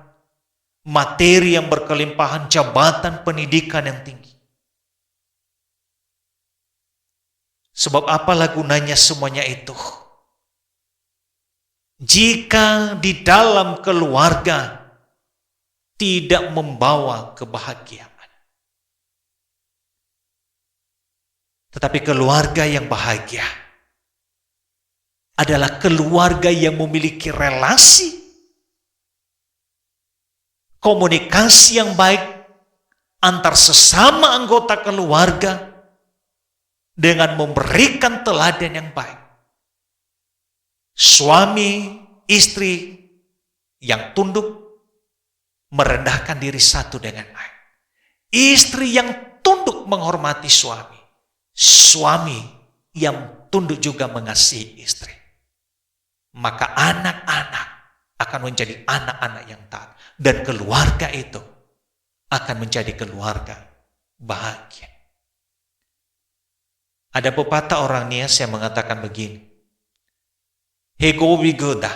materi yang berkelimpahan, jabatan, pendidikan yang tinggi. Sebab apalah gunanya semuanya itu jika di dalam keluarga tidak membawa kebahagiaan. Tetapi keluarga yang bahagia adalah keluarga yang memiliki relasi, komunikasi yang baik antar sesama anggota keluarga, dengan memberikan teladan yang baik. Suami, istri yang tunduk, merendahkan diri satu dengan lain. Istri yang tunduk menghormati suami. Suami yang tunduk juga mengasihi istri. Maka anak-anak akan menjadi anak-anak yang taat. Dan keluarga itu akan menjadi keluarga bahagia. Ada pepatah orang Nias yang mengatakan begini. Hegobi goda,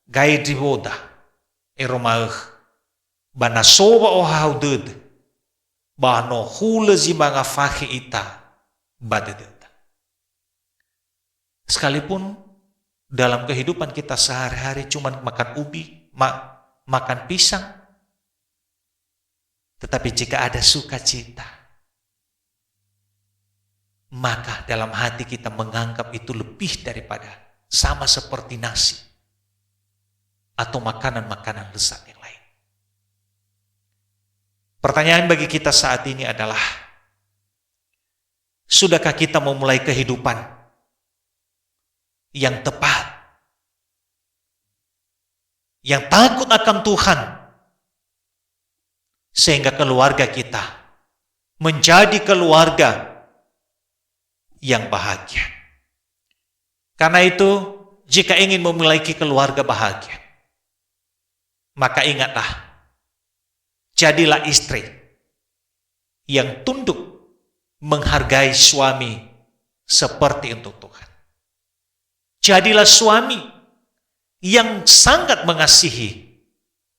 gaidi boda, eromaugh, banasoba ohaudud, bano hula zimanga fahi ita, badedeta. Sekalipun dalam kehidupan kita sehari-hari cuma makan ubi, makan pisang, tetapi jika ada sukacita, maka dalam hati kita menganggap itu lebih daripada sama seperti nasi atau makanan-makanan lezat yang lain. Pertanyaan bagi kita saat ini adalah, sudahkah kita memulai kehidupan yang tepat, yang takut akan Tuhan, sehingga keluarga kita menjadi keluarga yang bahagia? Karena itu, jika ingin memiliki keluarga bahagia, maka ingatlah, jadilah istri yang tunduk menghargai suami seperti untuk Tuhan. Jadilah suami yang sangat mengasihi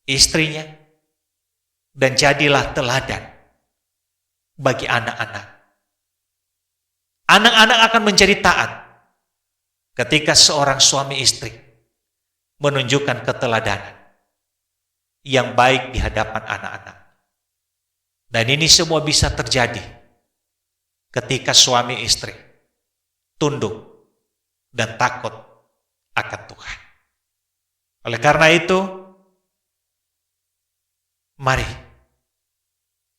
istrinya, dan jadilah teladan bagi anak-anak. Anak-anak akan menjadi taat ketika seorang suami istri menunjukkan keteladanan yang baik di hadapan anak-anak. Dan ini semua bisa terjadi ketika suami istri tunduk dan takut akan Tuhan. Oleh karena itu, mari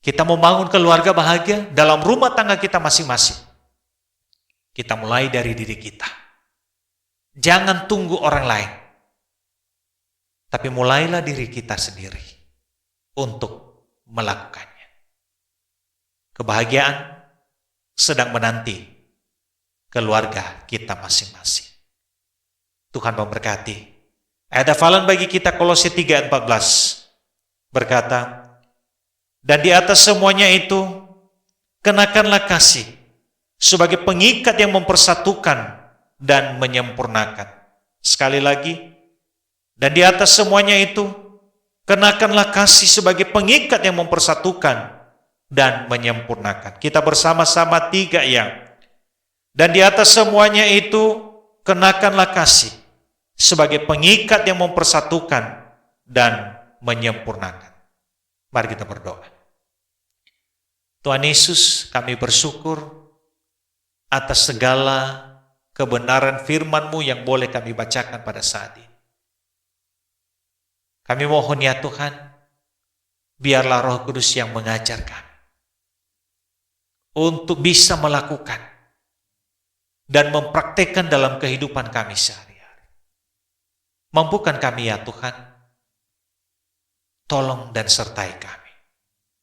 kita membangun keluarga bahagia dalam rumah tangga kita masing-masing. Kita mulai dari diri kita. Jangan tunggu orang lain, tapi mulailah diri kita sendiri untuk melakukannya. Kebahagiaan sedang menanti keluarga kita masing-masing. Tuhan memberkati. Ayat hafalan bagi kita Kolose 3:14 berkata, dan di atas semuanya itu kenakanlah kasih sebagai pengikat yang mempersatukan dan menyempurnakan. Sekali lagi, dan di atas semuanya itu kenakanlah kasih sebagai pengikat yang mempersatukan dan menyempurnakan. Kita bersama-sama 3 yang. Dan di atas semuanya itu kenakanlah kasih sebagai pengikat yang mempersatukan dan menyempurnakan. Mari kita berdoa. Tuhan Yesus, kami bersyukur atas segala kebenaran firman-Mu yang boleh kami bacakan pada saat ini. Kami mohon ya Tuhan, biarlah Roh Kudus yang mengajar kami untuk bisa melakukan dan mempraktekkan dalam kehidupan kami sehari-hari. Mampukan kami ya Tuhan, tolong dan sertai kami.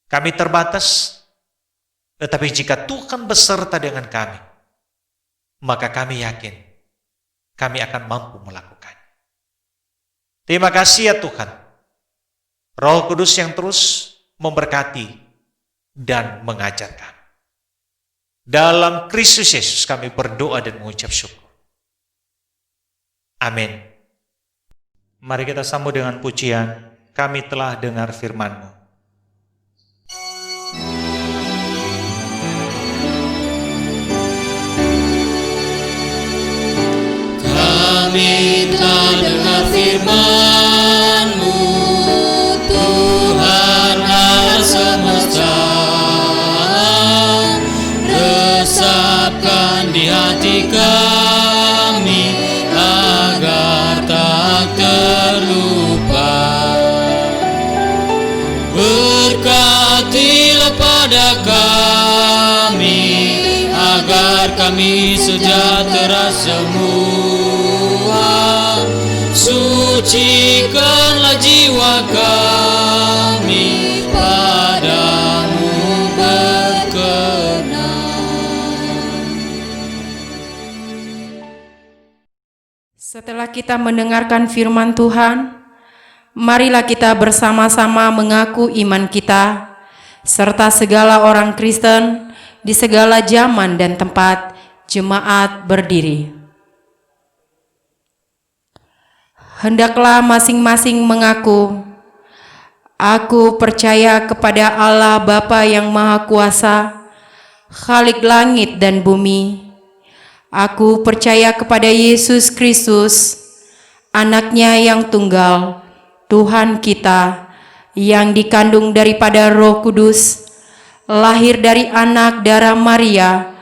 Kami terbatas, tetapi jika Tuhan beserta dengan kami, maka kami yakin kami akan mampu melakukannya. Terima kasih ya Tuhan, Roh Kudus yang terus memberkati dan mengajar kami. Dalam Kristus Yesus kami berdoa dan mengucap syukur. Amin. Mari kita sambut dengan pujian, kami telah dengar firman-Mu. Kami telah dengar firman-Mu, Tuhan Allah semesta. Resapkan di hati kami agar tak terlupa. Berkatilah pada kami agar kami sejahtera semua. Sucikanlah jiwa kami, padamu berkenan. Setelah kita mendengarkan firman Tuhan, marilah kita bersama-sama mengaku iman kita, serta segala orang Kristen di segala zaman dan tempat. Jemaat berdiri. Hendaklah masing-masing mengaku, aku percaya kepada Allah Bapa yang Maha Kuasa, Khalik langit dan bumi. Aku percaya kepada Yesus Kristus, Anak-Nya yang tunggal, Tuhan kita, yang dikandung daripada Roh Kudus, lahir dari anak darah Maria,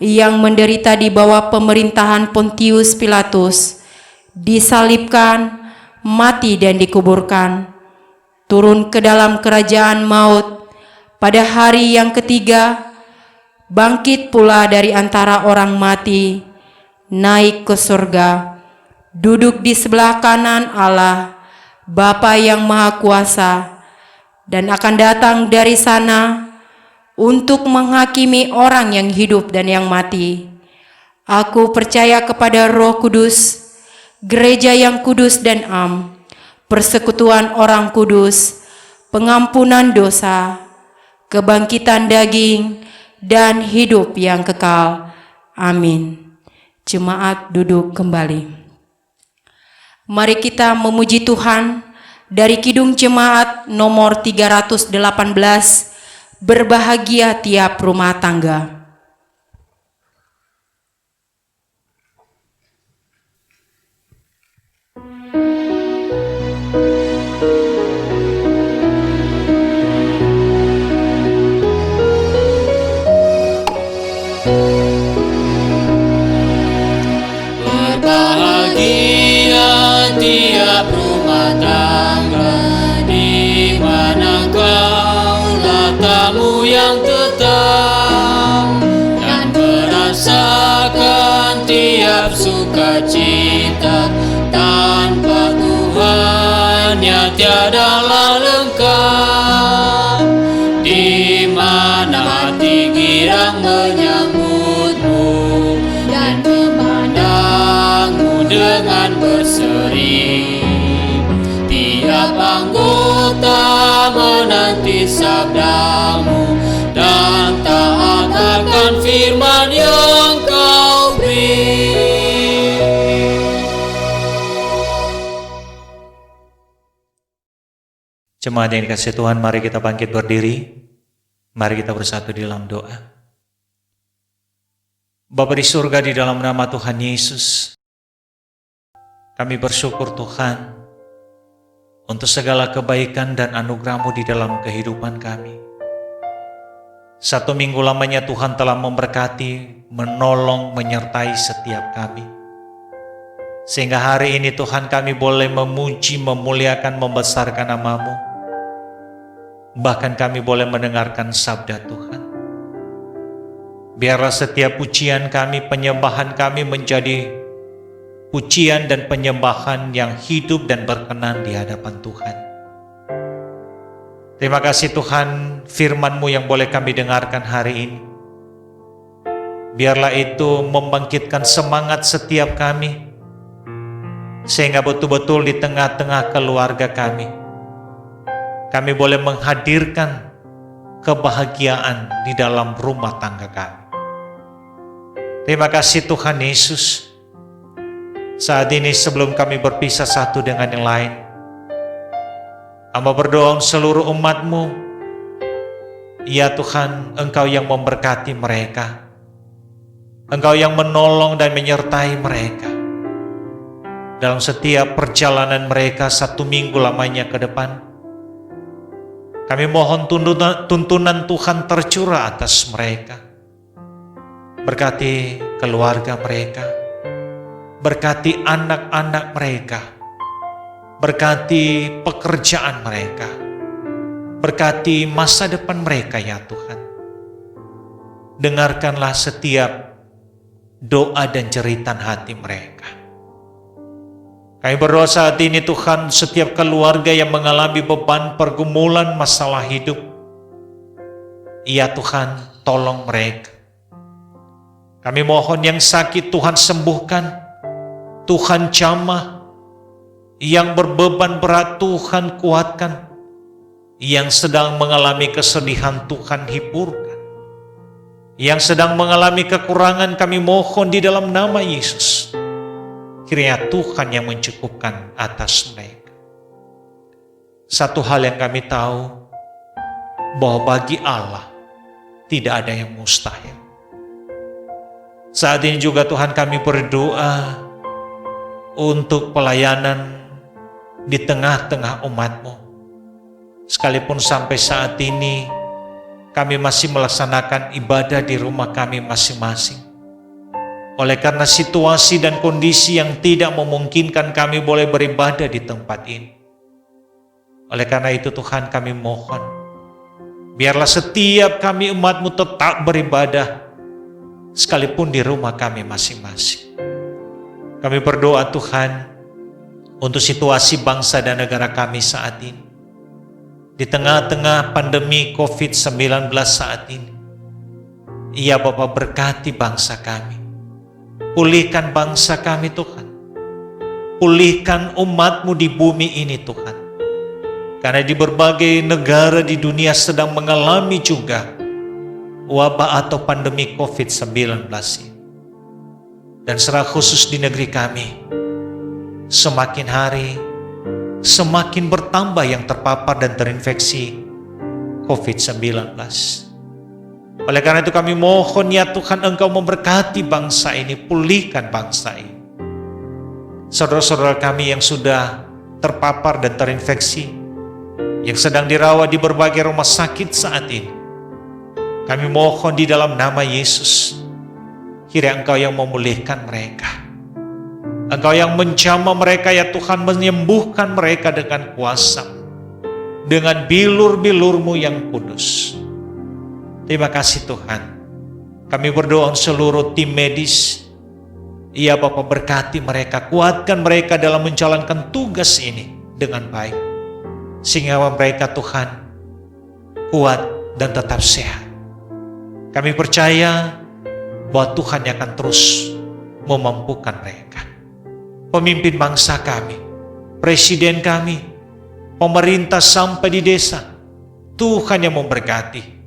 yang menderita di bawah pemerintahan Pontius Pilatus, disalibkan, mati dan dikuburkan, turun ke dalam kerajaan maut, pada hari yang ketiga, bangkit pula dari antara orang mati, naik ke surga, duduk di sebelah kanan Allah, Bapa yang Maha Kuasa, dan akan datang dari sana untuk menghakimi orang yang hidup dan yang mati. Aku percaya kepada Roh Kudus, gereja yang kudus dan am, persekutuan orang kudus, pengampunan dosa, kebangkitan daging, dan hidup yang kekal. Amin. Jemaat duduk kembali. Mari kita memuji Tuhan dari Kidung Jemaat nomor 318, berbahagia tiap rumah tangga. Berbahagia tiap rumah tangga, di mana kaulah tamu yang tetap, dan merasakan tiap sukacita. Tanpa Tuhannya tiadalah lengkap, di mana hati girang menyambutmu dan memandangmu dengan berseri. Tiap anggota menanti sabdamu dan taat akan firman yang kau beri. Jemaat yang dikasihi Tuhan, mari kita bangkit berdiri. Mari kita bersatu di dalam doa. Bapa di surga, di dalam nama Tuhan Yesus, kami bersyukur Tuhan untuk segala kebaikan dan anugerah-Mu di dalam kehidupan kami. 1 minggu lamanya Tuhan telah memberkati, menolong, menyertai setiap kami. Sehingga hari ini Tuhan kami boleh memuji, memuliakan, membesarkan nama-Mu. Bahkan kami boleh mendengarkan sabda Tuhan. Biarlah setiap pujian kami, penyembahan kami menjadi pujian dan penyembahan yang hidup dan berkenan di hadapan Tuhan. Terima kasih Tuhan, firman-Mu yang boleh kami dengarkan hari ini. Biarlah itu membangkitkan semangat setiap kami, sehingga betul-betul di tengah-tengah keluarga kami boleh menghadirkan kebahagiaan di dalam rumah tangga kami. Terima kasih Tuhan Yesus. Saat ini sebelum kami berpisah satu dengan yang lain, hamba berdoa seluruh umat-Mu. Ya Tuhan, Engkau yang memberkati mereka, Engkau yang menolong dan menyertai mereka dalam setiap perjalanan mereka 1 minggu lamanya ke depan. Kami mohon tuntunan Tuhan tercurah atas mereka. Berkati keluarga mereka, berkati anak-anak mereka, berkati pekerjaan mereka, berkati masa depan mereka ya Tuhan. Dengarkanlah setiap doa dan jeritan hati mereka. Kami berdoa saat ini Tuhan, setiap keluarga yang mengalami beban pergumulan masalah hidup, ya Tuhan, tolong mereka. Kami mohon yang sakit Tuhan sembuhkan, Tuhan jamah, yang berbeban berat Tuhan kuatkan, yang sedang mengalami kesedihan Tuhan hiburkan, yang sedang mengalami kekurangan kami mohon di dalam nama Yesus, kiranya Tuhan yang mencukupkan atas mereka. Satu hal yang kami tahu, bahwa bagi Allah tidak ada yang mustahil. Saat ini juga Tuhan kami berdoa untuk pelayanan di tengah-tengah umat-Mu. Sekalipun sampai saat ini kami masih melaksanakan ibadah di rumah kami masing-masing. Oleh karena situasi dan kondisi yang tidak memungkinkan kami boleh beribadah di tempat ini. Oleh karena itu Tuhan kami mohon, biarlah setiap kami umat-Mu tetap beribadah, sekalipun di rumah kami masing-masing. Kami berdoa Tuhan untuk situasi bangsa dan negara kami saat ini. Di tengah-tengah pandemi COVID-19 saat ini, ya Bapa, berkati bangsa kami. Pulihkan bangsa kami Tuhan. Pulihkan umat-Mu di bumi ini Tuhan. Karena di berbagai negara di dunia sedang mengalami juga wabah atau pandemi COVID-19 ini. Dan secara khusus di negeri kami, semakin hari semakin bertambah yang terpapar dan terinfeksi COVID-19. Oleh karena itu kami mohon ya Tuhan, Engkau memberkati bangsa ini, pulihkan bangsa ini. Saudara-saudara kami yang sudah terpapar dan terinfeksi, yang sedang dirawat di berbagai rumah sakit saat ini, kami mohon di dalam nama Yesus, kiranya Engkau yang memulihkan mereka. Engkau yang menjamah mereka ya Tuhan, menyembuhkan mereka dengan kuasa, dengan bilur-bilur-Mu yang kudus. Terima kasih Tuhan. Kami berdoa untuk seluruh tim medis. Ya Bapa, berkati mereka, kuatkan mereka dalam menjalankan tugas ini dengan baik. Sehingga mereka Tuhan kuat dan tetap sehat. Kami percaya bahwa Tuhan yang akan terus memampukan mereka. Pemimpin bangsa kami, presiden kami, pemerintah sampai di desa, Tuhan yang memberkati.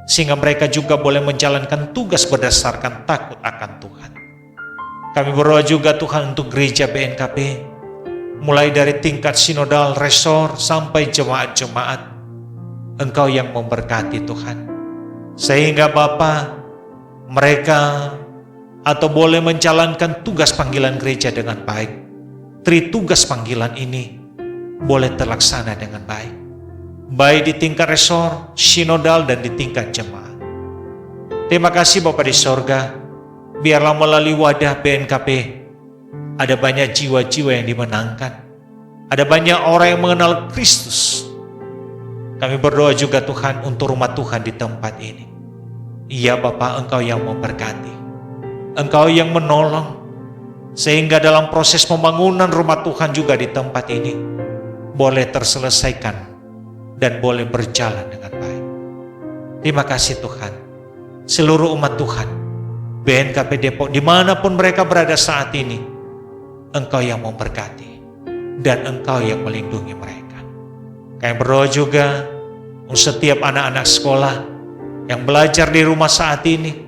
Sehingga mereka juga boleh menjalankan tugas berdasarkan takut akan Tuhan. Kami berdoa juga Tuhan untuk gereja BNKP, mulai dari tingkat sinodal, resor, sampai jemaat-jemaat. Engkau yang memberkati Tuhan. Sehingga Bapa, mereka atau boleh menjalankan tugas panggilan gereja dengan baik. Tugas panggilan ini boleh terlaksana dengan baik. Baik di tingkat resor, sinodal, dan di tingkat jemaat. Terima kasih Bapa di sorga, biarlah melalui wadah BNKP ada banyak jiwa-jiwa yang dimenangkan. Ada banyak orang yang mengenal Kristus. Kami berdoa juga Tuhan untuk rumah Tuhan di tempat ini. Iya Bapa, Engkau yang memberkati, Engkau yang menolong, sehingga dalam proses pembangunan rumah Tuhan juga di tempat ini boleh terselesaikan dan boleh berjalan dengan baik. Terima kasih Tuhan. Seluruh umat Tuhan, BNKP Depok, dimanapun mereka berada saat ini, Engkau yang memberkati dan Engkau yang melindungi mereka. Kami berdoa juga untuk setiap anak-anak sekolah yang belajar di rumah saat ini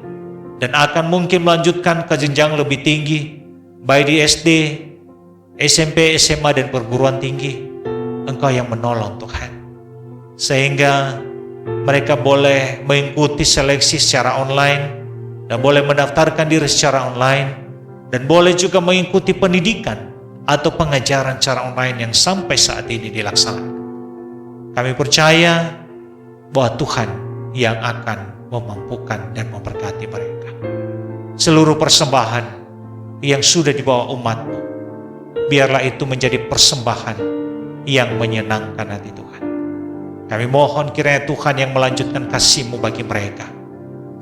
dan akan mungkin melanjutkan ke jenjang lebih tinggi, baik di SD, SMP, SMA, dan perguruan tinggi. Engkau yang menolong Tuhan, sehingga mereka boleh mengikuti seleksi secara online dan boleh mendaftarkan diri secara online dan boleh juga mengikuti pendidikan atau pengajaran secara online yang sampai saat ini dilaksanakan. Kami percaya bahwa Tuhan yang akan memampukan dan memberkati mereka. Seluruh persembahan yang sudah dibawa umat-Mu, biarlah itu menjadi persembahan yang menyenangkan hati Tuhan. Kami mohon kiranya Tuhan yang melanjutkan kasih-Mu bagi mereka,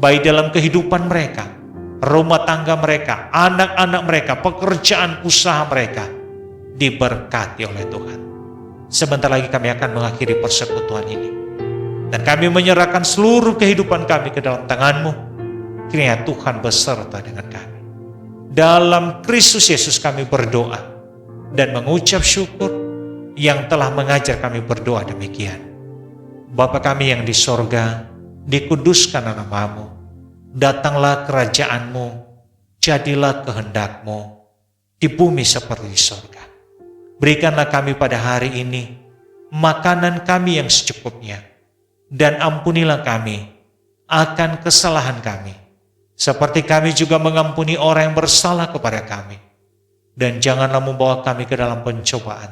baik dalam kehidupan mereka rumah tangga mereka, anak-anak mereka, pekerjaan usaha mereka diberkati oleh Tuhan. Sebentar lagi kami akan mengakhiri persekutuan ini. Dan kami menyerahkan seluruh kehidupan kami ke dalam tangan-Mu. Kiranya Tuhan beserta dengan kami. Dalam Kristus Yesus kami berdoa dan mengucap syukur yang telah mengajar kami berdoa demikian. Bapa kami yang di sorga, dikuduskan nama-Mu. Datanglah kerajaan-Mu, jadilah kehendak-Mu di bumi seperti di sorga. Berikanlah kami pada hari ini makanan kami yang secukupnya, dan ampunilah kami akan kesalahan kami, seperti kami juga mengampuni orang yang bersalah kepada kami. Dan janganlah membawa kami ke dalam pencobaan,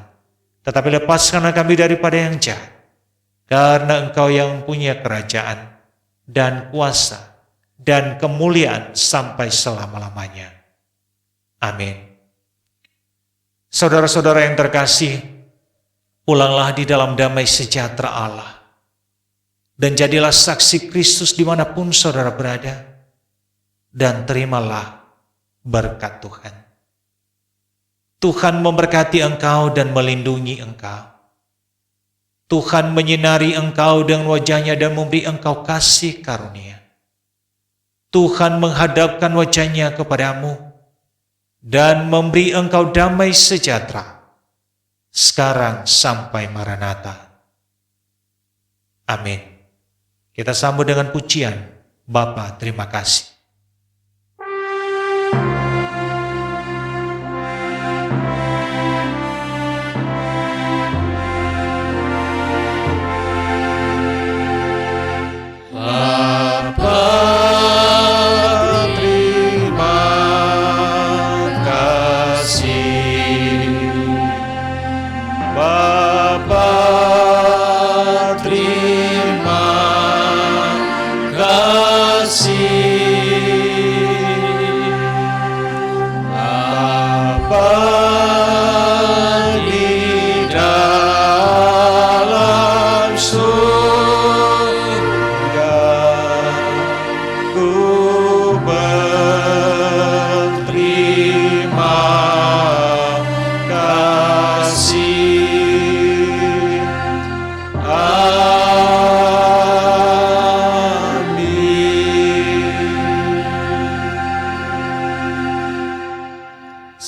tetapi lepaskanlah kami daripada yang jahat. Karena Engkau yang mempunyai kerajaan dan kuasa dan kemuliaan sampai selama-lamanya. Amin. Saudara-saudara yang terkasih, pulanglah di dalam damai sejahtera Allah. Dan jadilah saksi Kristus dimanapun saudara berada. Dan terimalah berkat Tuhan. Tuhan memberkati engkau dan melindungi engkau. Tuhan menyinari engkau dengan wajah-Nya dan memberi engkau kasih karunia. Tuhan menghadapkan wajah-Nya kepadamu dan memberi engkau damai sejahtera, sekarang sampai Maranatha. Amin. Kita sambut dengan pujian, Bapa terima kasih.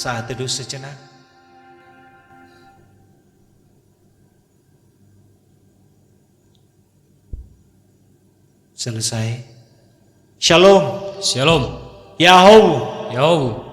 Saat teduh sejenak. Selesai. Shalom. Shalom. Yahoo. Yahoo.